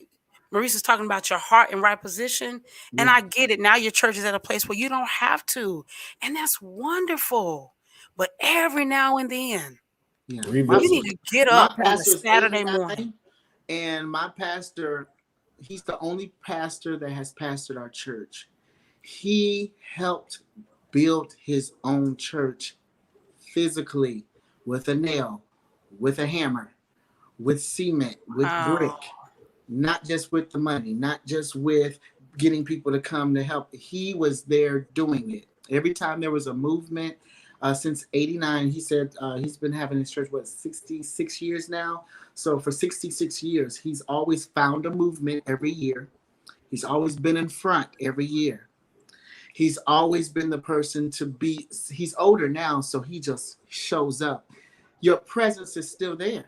Maurice is talking about your heart in right position. And I get it. Now your church is at a place where you don't have to. And that's wonderful. But every now and then, you need to get up on a Saturday morning. And my pastor, he's the only pastor that has pastored our church. He helped build his own church physically with a nail, with a hammer, with cement, with brick. Not just with the money, not just with getting people to come to help. He was there doing it. Every time there was a movement, since 89, he said he's been having his church, 66 years now? So for 66 years, he's always found a movement every year. He's always been in front every year. He's always been the person to be. He's older now, so he just shows up. Your presence is still there.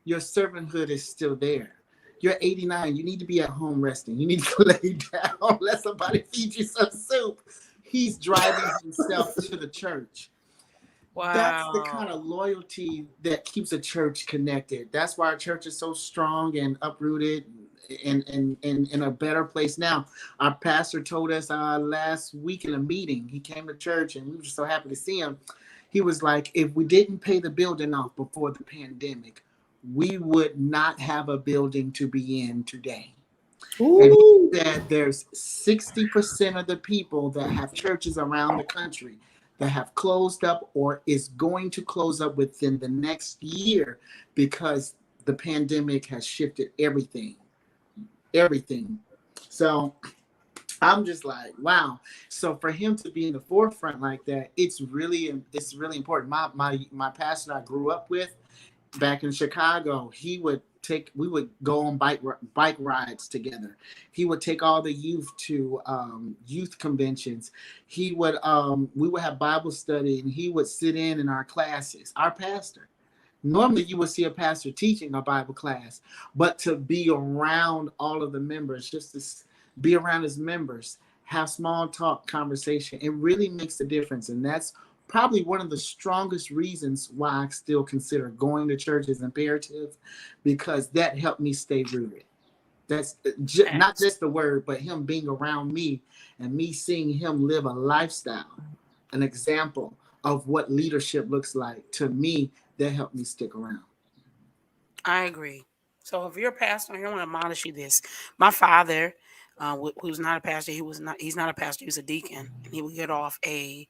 Your servanthood is still there. You're 89. You need to be at home resting. You need to lay down. Let somebody feed you some soup. He's driving himself to the church. Wow. That's the kind of loyalty that keeps a church connected. That's why our church is so strong and uprooted and in a better place now. Our pastor told us last week in a meeting, he came to church and we were so happy to see him. He was like, if we didn't pay the building off before the pandemic, we would not have a building to be in today. Ooh. And he said there's 60% of the people that have churches around the country that have closed up or is going to close up within the next year because the pandemic has shifted everything. So I'm just like, wow. So for him to be in the forefront like that, it's really important. My pastor I grew up with, back in Chicago, we would go on bike rides together. He would take all the youth to youth conventions. We would have Bible study and he would sit in our classes. Our pastor. Normally you would see a pastor teaching a Bible class, but to be around all of the members, just to be around his members, have small talk conversation, it really makes a difference. And that's probably one of the strongest reasons why I still consider going to church is imperative, because that helped me stay rooted. That's not just the word, but him being around me and me seeing him live a lifestyle, an example of what leadership looks like. To me, that helped me stick around. I agree. So if you're a pastor, I want to admonish you this. My father, who's not a pastor, he's not a pastor, he's a deacon, and he would get off a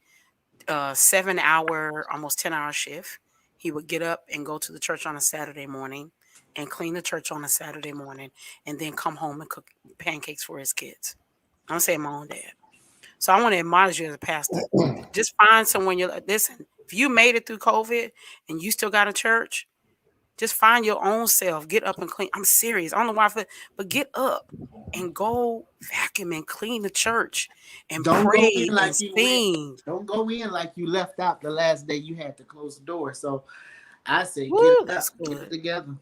7-hour, almost 10-hour shift. He would get up and go to the church on a Saturday morning and clean the church on a Saturday morning and then come home and cook pancakes for his kids. I'm saying my own dad. So I want to admonish you as a pastor. Just find someone listen, if you made it through COVID and you still got a church, just find your own self. Get up and clean. I'm serious. I don't know why, but get up and go vacuum and clean the church and pray and sing. Don't go in like you left out the last day you had to close the door. So I say, get Woo, it that's up, get it good. together,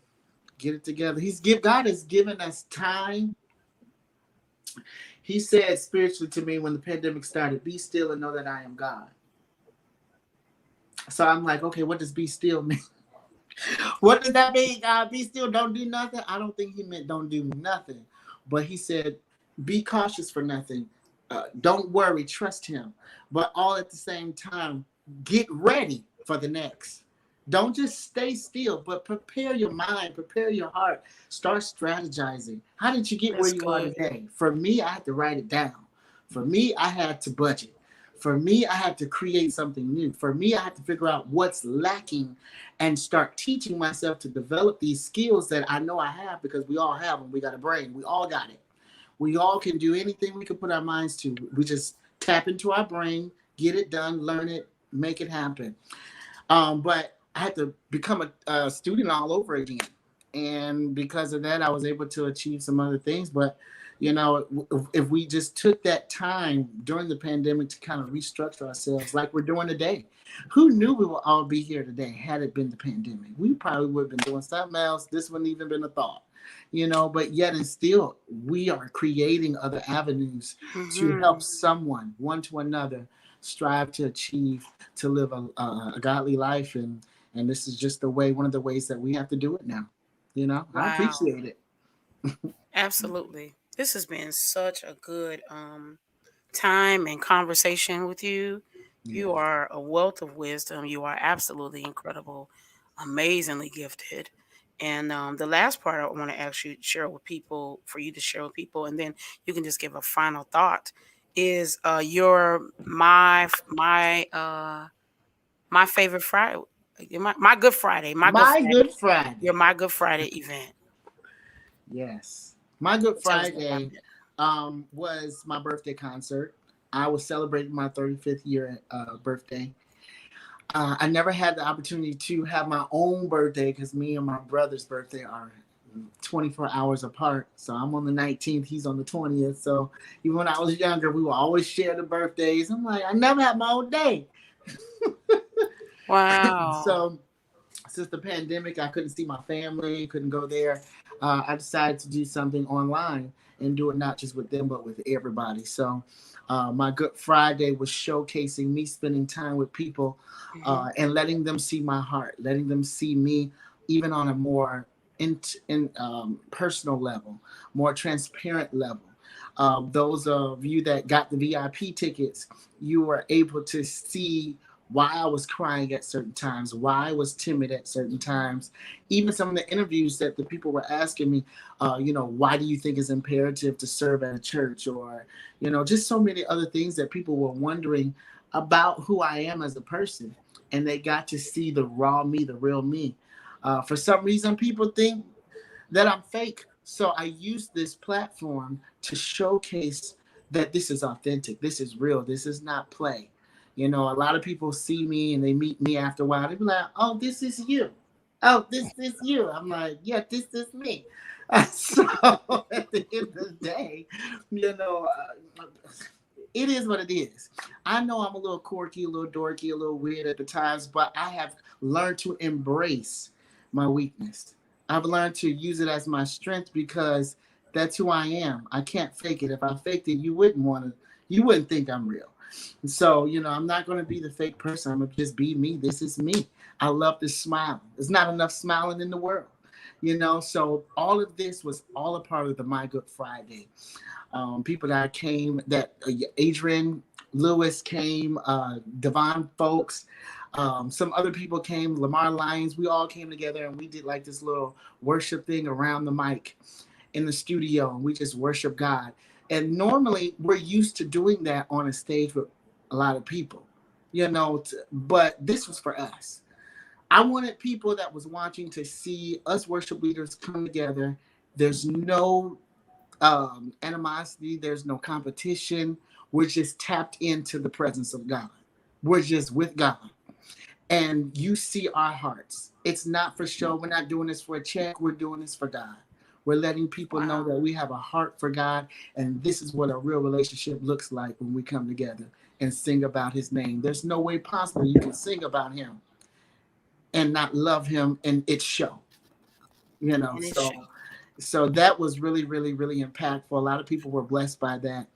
get it together. God has given us time. He said spiritually to me when the pandemic started, "Be still and know that I am God." So I'm like, okay, what does "be still" mean? What does that mean? God, be still, don't do nothing. I don't think he meant don't do nothing, but he said, "Be cautious for nothing. Don't worry, trust him." But all at the same time, get ready for the next. Don't just stay still, but prepare your mind, prepare your heart, start strategizing. How did you get where That's you are good. today? For me, I had to write it down. For me, I had to budget. For me, I had to create something new. For me, I had to figure out what's lacking and start teaching myself to develop these skills that I know I have, because we all have them. We got a brain. We all got it. We all can do anything we can put our minds to. We just tap into our brain, get it done, learn it, make it happen. But I had to become a student all over again. And because of that, I was able to achieve some other things. But, if we just took that time during the pandemic to kind of restructure ourselves like we're doing today, who knew we would all be here today had it been the pandemic? We probably would have been doing something else. This wouldn't even been a thought, but yet and still, we are creating other avenues to help Hmm. someone, one to another, strive to achieve, to live a godly life. And this is just one of the ways that we have to do it now. I Wow. appreciate it. Absolutely. This has been such a good time and conversation with you. Yeah. You are a wealth of wisdom. You are absolutely incredible, amazingly gifted. And the last part I want to ask you to share with people, for you to share with people, and then you can just give a final thought. Is your my favorite Friday, my Good Friday, my Good My Friday, Good Friday. your my Good Friday event. Yes. My Good Tell us about Friday it. was my birthday concert. I was celebrating my 35th year birthday. I never had the opportunity to have my own birthday because me and my brother's birthday are 24 hours apart. So I'm on the 19th, he's on the 20th. So even when I was younger, we would always share the birthdays. I'm like, I never had my own day. Wow. So since the pandemic, I couldn't see my family, couldn't go there. I decided to do something online and do it not just with them, but with everybody. So my Good Friday was showcasing me spending time with people Hmm. and letting them see my heart, letting them see me even on a more personal level, more transparent level. Those of you that got the VIP tickets, you were able to see why I was crying at certain times, why I was timid at certain times. Even some of the interviews that the people were asking me, why do you think it's imperative to serve at a church? Or, just so many other things that people were wondering about who I am as a person. And they got to see the raw me, the real me. For some reason, people think that I'm fake. So I use this platform to showcase that this is authentic. This is real. This is not play. A lot of people see me and they meet me after a while. They be like, "Oh, this is you. Oh, this is you." I'm like, "Yeah, this is me." So at the end of the day, it is what it is. I know I'm a little quirky, a little dorky, a little weird at the times, but I have learned to embrace my weakness. I've learned to use it as my strength because that's who I am. I can't fake it. If I faked it, you wouldn't think I'm real. And so, I'm not going to be the fake person. I'm going to just be me. This is me. I love to smile. There's not enough smiling in the world. So all of this was all a part of the My Good Friday. People that came, that Adrian Lewis came, Devon Folks, some other people came, Lamar Lyons. We all came together and we did like this little worship thing around the mic in the studio, and we just worship God. And normally we're used to doing that on a stage with a lot of people, but this was for us. I wanted people that was watching to see us worship leaders come together. There's no animosity. There's no competition. We're just tapped into the presence of God. We're just with God. And you see our hearts. It's not for show. We're not doing this for a check. We're doing this for God. We're letting people know Wow. that we have a heart for God. And this is what a real relationship looks like when we come together and sing about his name. There's no way possible you can sing about him and not love him and it show. And it So showed. that was really, really, really impactful. A lot of people were blessed by that.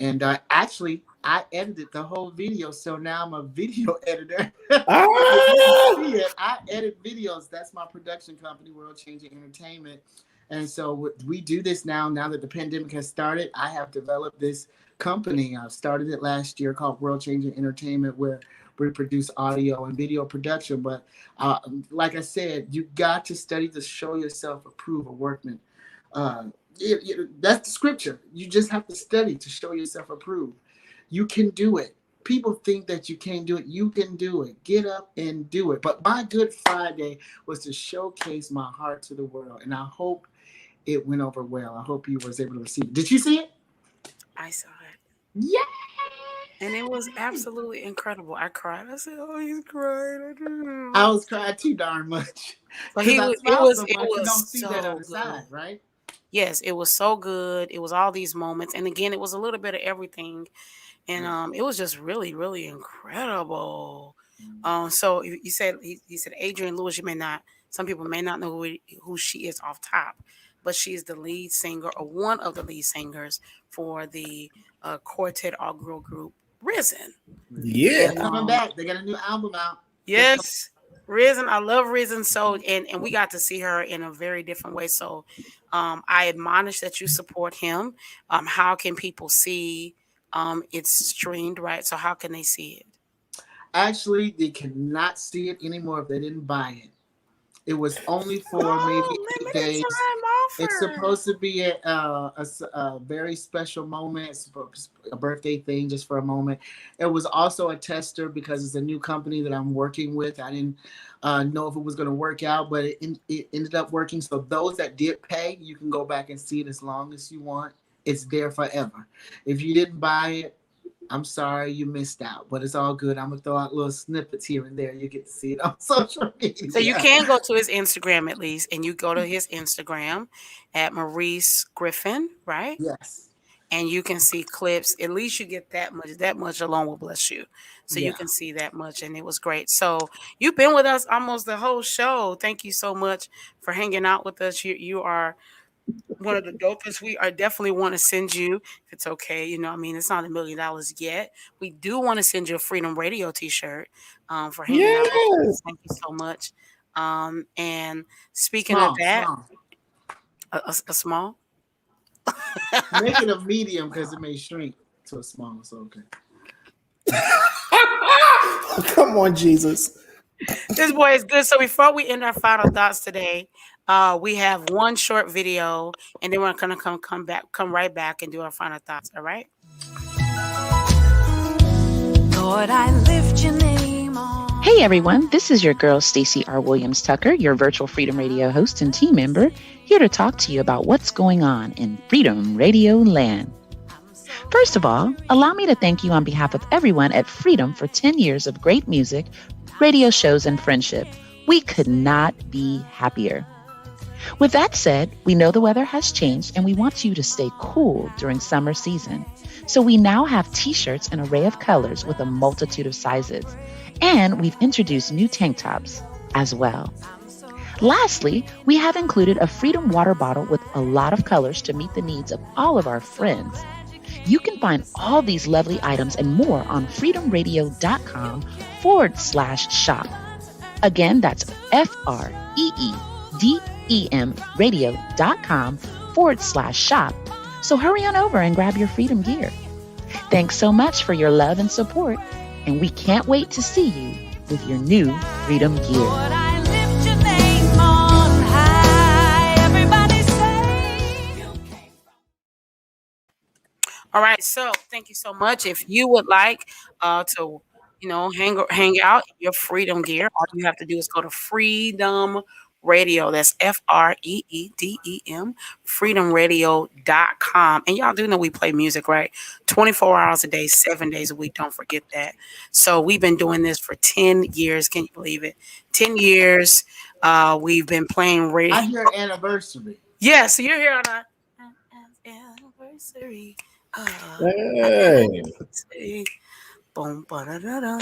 And actually, I edited the whole video, so now I'm a video editor. If you didn't Ah! see it, I edit videos. That's my production company, World Changing Entertainment. And so we do this now. Now that the pandemic has started, I have developed this company. I started it last year called World Changing Entertainment, where we produce audio and video production. But like I said, you got to study to show yourself approve a workman. Uh, that's the scripture. You just have to study to show yourself approved. You can do it. People think that you can't do it. You can do it. Get up and do it. But my Good Friday was to showcase my heart to the world, and I hope it went over well. I hope you was able to receive it. Did you see it? I saw it. Yeah. And it was absolutely incredible. I cried. I said, "Oh, he's crying." I was crying too darn much But because he I was. smile so It much. You don't was see that on so the good. side, right? Yes, it was so good. It was all these moments, and again, it was a little bit of everything, and it was just really, really incredible. So you said he said Adrienne Lewis. You may not. Some people may not know who she is off top, but she is the lead singer or one of the lead singers for the quartet all girl group Risen. Yeah. They're coming back. They got a new album out. Yes, Risen. I love Risen. So and we got to see her in a very different way. So I admonish that you support him. How can people see it's streamed, right? So how can they see it? Actually, they cannot see it anymore if they didn't buy it. It was only for maybe Oh, 8 days. limited time It's offer. supposed to be a very special moment. It's a birthday thing just for a moment. It was also a tester because it's a new company that I'm working with. I didn't know if it was going to work out, but it ended up working. So those that did pay, you can go back and see it as long as you want. It's there forever. If you didn't buy it, I'm sorry you missed out, but it's all good. I'm gonna throw out little snippets here and there. You get to see it on social media. So you can go to his Instagram at least, and you go to his Instagram at Maurice Griffin, right? Yes. And you can see clips. At least you get that much. That much alone will bless you. So you Yeah. can see that much, and it was great. So you've been with us almost the whole show. Thank you so much for hanging out with us. You are one of the dopest. We are definitely want to send you, if it's okay, I mean, it's not $1 million yet. We do want to send you a Freedom Radio t-shirt for hanging out with us. Yes. Thank you so much. And speaking of Small, that, small. a small. Make it a medium because it may shrink to a small. So okay. Come on, Jesus. This boy is good. So before we end our final thoughts today, we have one short video, and then we're gonna come right back and do our final thoughts. All right. Lord, I lift your name on. Hey everyone, this is your girl Stacey R. Williams Tucker, your virtual Freedom Radio host and team member, here to talk to you about what's going on in Freedom Radio land. First of all, allow me to thank you on behalf of everyone at Freedom for 10 years of great music, radio shows, and friendship. We could not be happier. With that said, we know the weather has changed and we want you to stay cool during summer season. So we now have t-shirts in an array of colors with a multitude of sizes. And we've introduced new tank tops as well. Lastly, we have included a Freedom water bottle with a lot of colors to meet the needs of all of our friends. You can find all these lovely items and more on freedomradio.com/shop. Again, that's FREEDEM radio.com/shop. So hurry on over and grab your Freedom gear. Thanks so much for your love and support, and we can't wait to see you with your new Freedom gear. Lord, I lift your name on high. Everybody say. All right. So thank you so much. If you would like to, hang out in your Freedom gear, all you have to do is go to Freedom Radio. That's FREEDEM, freedomradio.com. And y'all do know we play music, right? 24 hours a day, 7 days a week. Don't forget that. So we've been doing this for 10 years. Can you believe it? 10 years. We've been playing radio. I hear anniversary. Yeah, so you're here on our anniversary. Hey. Boom, ba-da-da-da.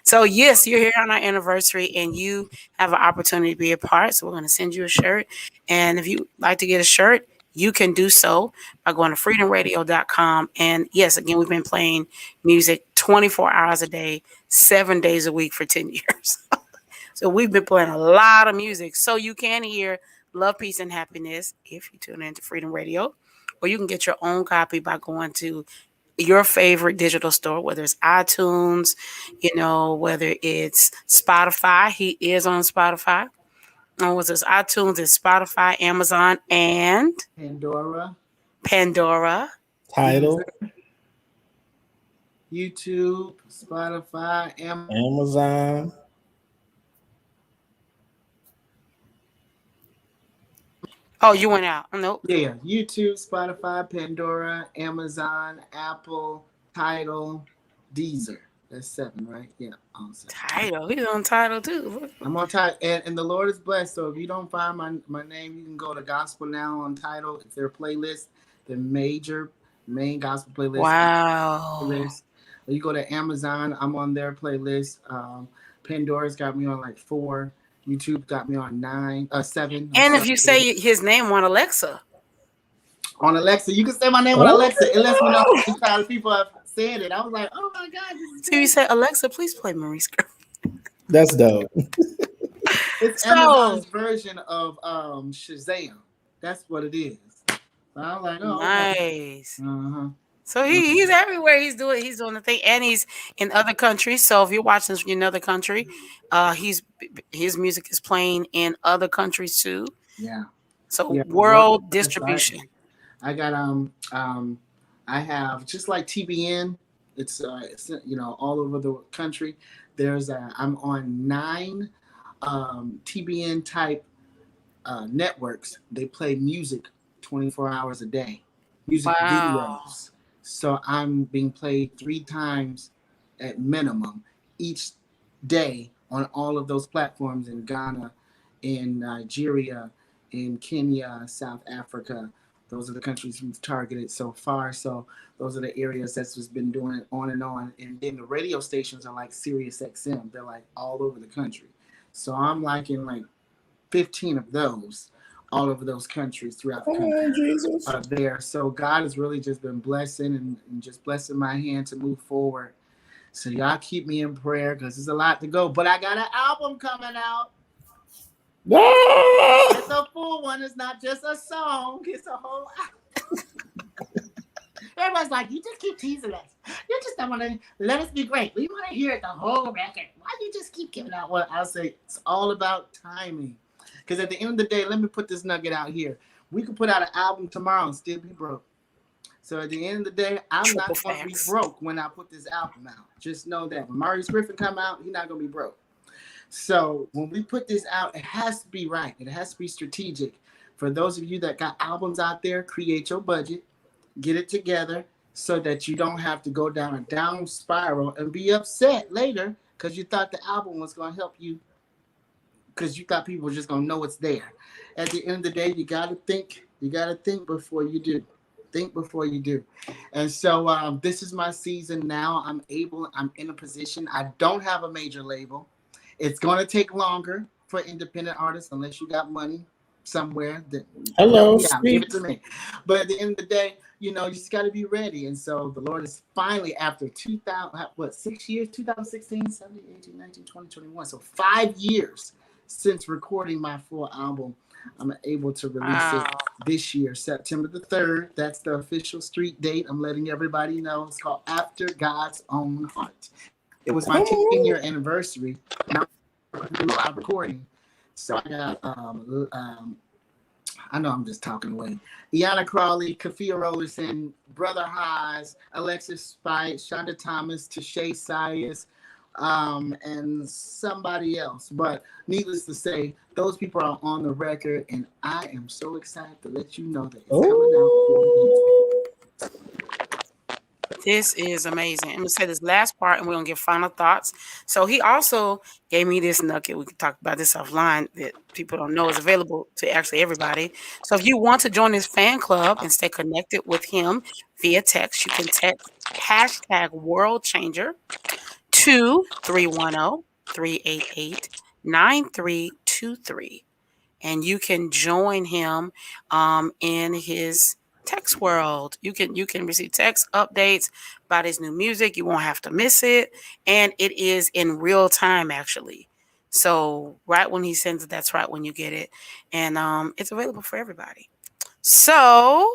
So yes, you're here on our anniversary and you have an opportunity to be a part. So we're going to send you a shirt. And if you like to get a shirt, you can do so by going to freedomradio.com. And yes, again, we've been playing music 24 hours a day, 7 days a week for 10 years. So we've been playing a lot of music. So you can hear Love, Peace, and Happiness if you tune into Freedom Radio. Or you can get your own copy by going to your favorite digital store, whether it's iTunes, whether it's Spotify. He is on Spotify. Or was this iTunes, it's Spotify, Amazon, and Pandora. Tidal, YouTube, Spotify, Amazon. Oh, you went out. Nope. Yeah, YouTube, Spotify, Pandora, Amazon, Apple, Tidal, Deezer. That's 7, right? Yeah, awesome. Tidal. He's on Tidal too. I'm on Tidal, and the Lord is blessed. So if you don't find my name, you can go to Gospel Now on Tidal. It's their playlist, the main gospel playlist. Wow. Playlist. You go to Amazon, I'm on their playlist. Pandora's got me on like 4. YouTube got me on 7. And if you say his name on Alexa. On Alexa, you can say my name on Alexa. It lets me know because people have said it. I was like, oh my God. So you say, Alexa, please play Maurice Griffin. That's dope. It's Amazon's version of Shazam. That's what it is. So I'm like, oh, nice. Okay. Uh-huh. So he's everywhere. He's doing the thing, and he's in other countries. So if you're watching this from another country, his music is playing in other countries too. Yeah. So world distribution. I got I have just like TBN. It's all over the country. I'm on 9 TBN type networks. They play music 24 hours a day. Music videos. So I'm being played 3 times at minimum each day on all of those platforms in Ghana, in Nigeria, in Kenya, South Africa. Those are the countries we've targeted so far. So those are the areas that's just been doing it on and on. And then the radio stations are like Sirius XM. They're like all over the country. So I'm like in like 15 of those. All over those countries throughout the country are there. So God has really just been blessing and just blessing my hand to move forward. So y'all keep me in prayer because there's a lot to go. But I got an album coming out. It's a full one. It's not just a song. It's a whole album. Everybody's like, you just keep teasing us. You just don't want to let us be great. We want to hear the whole record. Why do you just keep giving out what I'll say? It's all about timing. Because at the end of the day, let me put this nugget out here. We could put out an album tomorrow and still be broke. So at the end of the day, I'm not going to be broke when I put this album out. Just know that when Maurice Griffin come out, he's not going to be broke. So when we put this out, it has to be right. It has to be strategic. For those of you that got albums out there, create your budget, get it together so that you don't have to go down a down spiral and be upset later because you thought the album was going to help you because you thought people were just going to know it's there. At the end of the day, you got to think. You got to think before you do. Think before you do. And so this is my season now. I'm in a position. I don't have a major label. It's going to take longer for independent artists unless you got money somewhere. Hello, give it to me. But at the end of the day, you just got to be ready. And so the Lord is finally, after 6 years, 2016, 17, 18, 19, 20, 21. So 5 years since recording my full album, I'm able to release it this year, September the 3rd. That's the official street date. I'm letting everybody know. It's called After God's Own Heart. It was my 10-year anniversary. Now I'm recording. So I got, I know I'm just talking away. Iana Crawley, Kafia Rollerson, Brother Haas, Alexis Spite, Shonda Thomas, Tashay Sias, and somebody else. But needless to say, those people are on the record, and I am so excited to let you know that it's coming out for you. This is amazing. I'm gonna say this last part, and we're gonna give final thoughts. So he also gave me this nugget. We can talk about this offline that people don't know is available to actually everybody. So if you want to join his fan club and stay connected with him via text, you can text hashtag World Changer to 310-388-9323, and you can join him in his text world. You can receive text updates about his new music. You won't have to miss it, and it is in real time actually. So right when he sends it, that's right when you get it, and it's available for everybody. So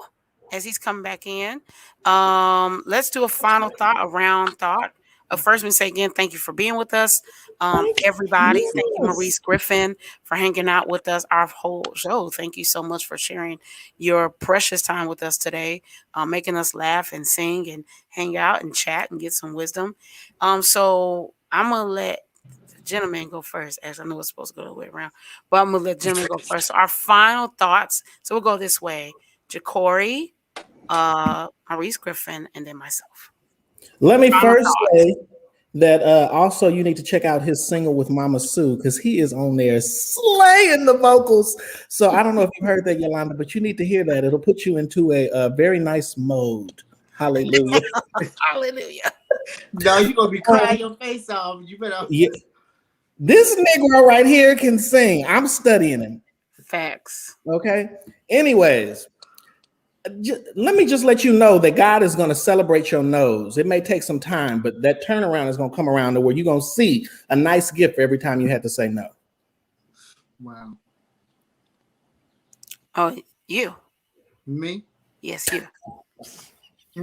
as he's coming back in, let's do a final thought, a round thought. First, we say again, thank you for being with us, everybody. Yes. Thank you, Maurice Griffin, for hanging out with us our whole show. Thank you so much for sharing your precious time with us today, making us laugh and sing and hang out and chat and get some wisdom. So I'm gonna let the gentleman go first. As I know it's supposed to go the way around, but I'm gonna let the gentleman go first. So our final thoughts. So we'll go this way: Jacory, Maurice Griffin, and then myself. Let me Final first thoughts. say that also you need to check out his single with Mama Sue because he is on there slaying the vocals. So I don't know if you've heard that, Yolanda, but you need to hear that. It'll put you into a very nice mode. Hallelujah. Hallelujah. No, you're gonna be crying your face off. You better. Yeah. This Negro right here can sing. I'm studying him. Facts. Okay. Anyways, let me just let you know that God is going to celebrate your nose. It may take some time, but that turnaround is going to come around to where you're going to see a nice gift every time you have to say no. Wow. Oh, you. Me? Yes, you.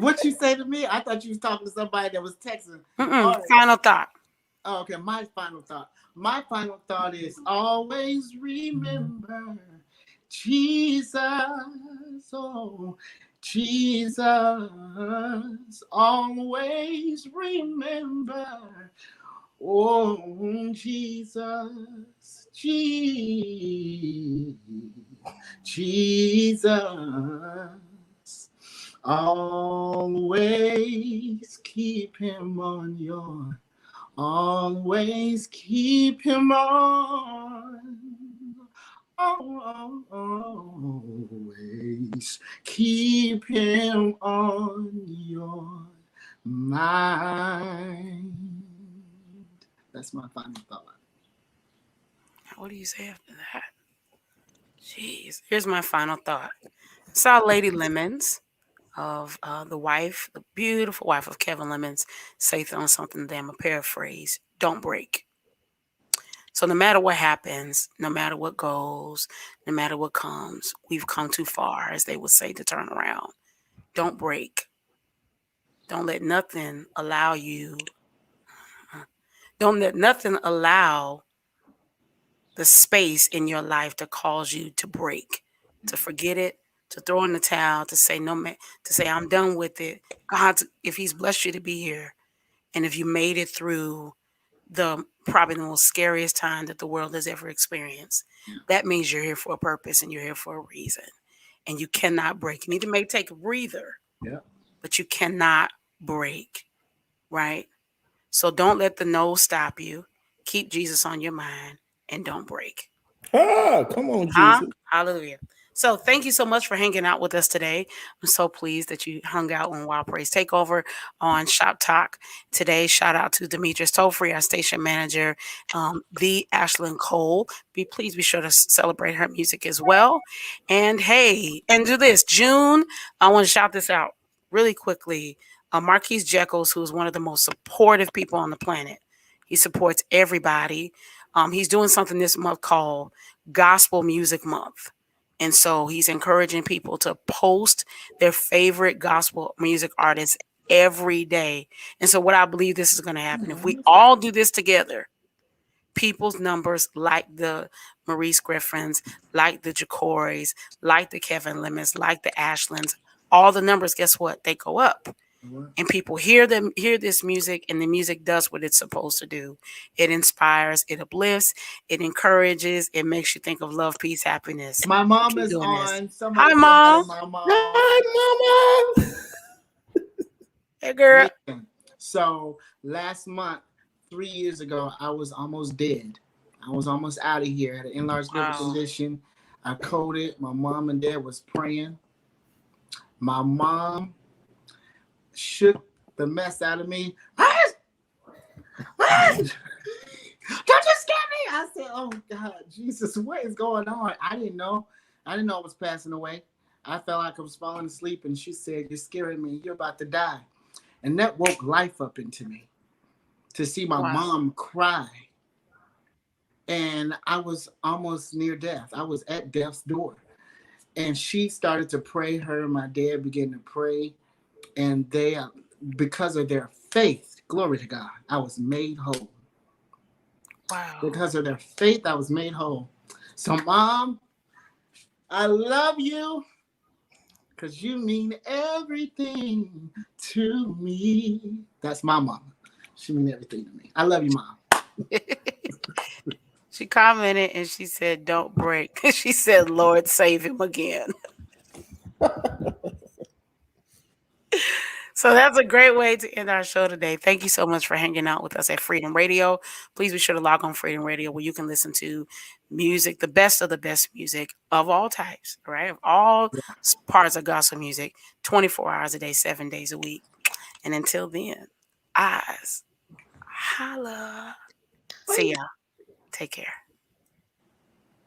What you say to me? I thought you was talking to somebody that was texting. All right. Final thought. Oh, okay, my final thought. My final thought is always remember Jesus. Oh, Jesus. Always remember. Oh, Jesus. Jesus. Always keep him on your. Always keep him on. Always keep him on your mind. That's my final thought. What do you say after that? Jeez. Here's my final thought. Saw Lady Lemons of the beautiful wife of Kevin Lemons, say on something that I'm a paraphrase. Don't break. So no matter what happens, no matter what goes, no matter what comes, we've come too far, as they would say, to turn around. Don't break. Don't let nothing allow you. Don't let nothing allow the space in your life to cause you to break, to forget it, to throw in the towel, to say no man, to say I'm done with it. God, if He's blessed you to be here, and if you made it through probably the most scariest time that the world has ever experienced, that means you're here for a purpose and you're here for a reason, and you cannot break. You need to maybe take a breather, but you cannot break, right? So don't let the no stop you. Keep Jesus on your mind and don't break. Come on, Jesus. Hallelujah. So thank you so much for hanging out with us today. I'm so pleased that you hung out on Wild Praise Takeover on Shop Talk today. Shout out to Demetrius Tolfree, our station manager, the Ashlyn Cole. Please be sure to celebrate her music as well. And hey, and do this. June, I want to shout this out really quickly. Marquise Jekyll, who is one of the most supportive people on the planet. He supports everybody. He's doing something this month called Gospel Music Month. And so he's encouraging people to post their favorite gospel music artists every day. And so what I believe this is going to happen, if we all do this together, people's numbers like the Maurice Griffins, like the Jacorys, like the Kevin Lemons, like the Ashlands, all the numbers, guess what? They go up. And people hear this music, and the music does what it's supposed to do. It inspires, it uplifts, it encourages, it makes you think of love, peace, happiness. My mom Keep is doing on. this. Somebody Hi, say Mom. hi to my mom. Hi, Mama. Hey, girl. Listen, so last month, 3 years ago, I was almost dead. I was almost out of here. I had an enlarged liver Wow. condition. I coded. My mom and dad was praying. My mom shook the mess out of me. Don't you scare me? I said, oh God, Jesus, what is going on? I didn't know. I was passing away. I felt like I was falling asleep, and she said, you're scaring me. You're about to die. And that woke life up into me to see my mom cry. And I was almost near death. I was at death's door. And she started to pray. Her and my dad began to pray. And they, because of their faith, glory to God, I was made whole. Wow. Because of their faith, I was made whole. So, Mom, I love you because you mean everything to me. That's my mama. She mean everything to me. I love you, Mom. She commented and she said, don't break. She said, Lord, save him again. So that's a great way to end our show today. Thank you so much for hanging out with us at Freedom Radio. Please be sure to log on Freedom Radio where you can listen to music, the best of the best music of all types, right? Of all parts of gospel music, 24 hours a day, 7 days a week. And until then, eyes, holla. See ya. Take care.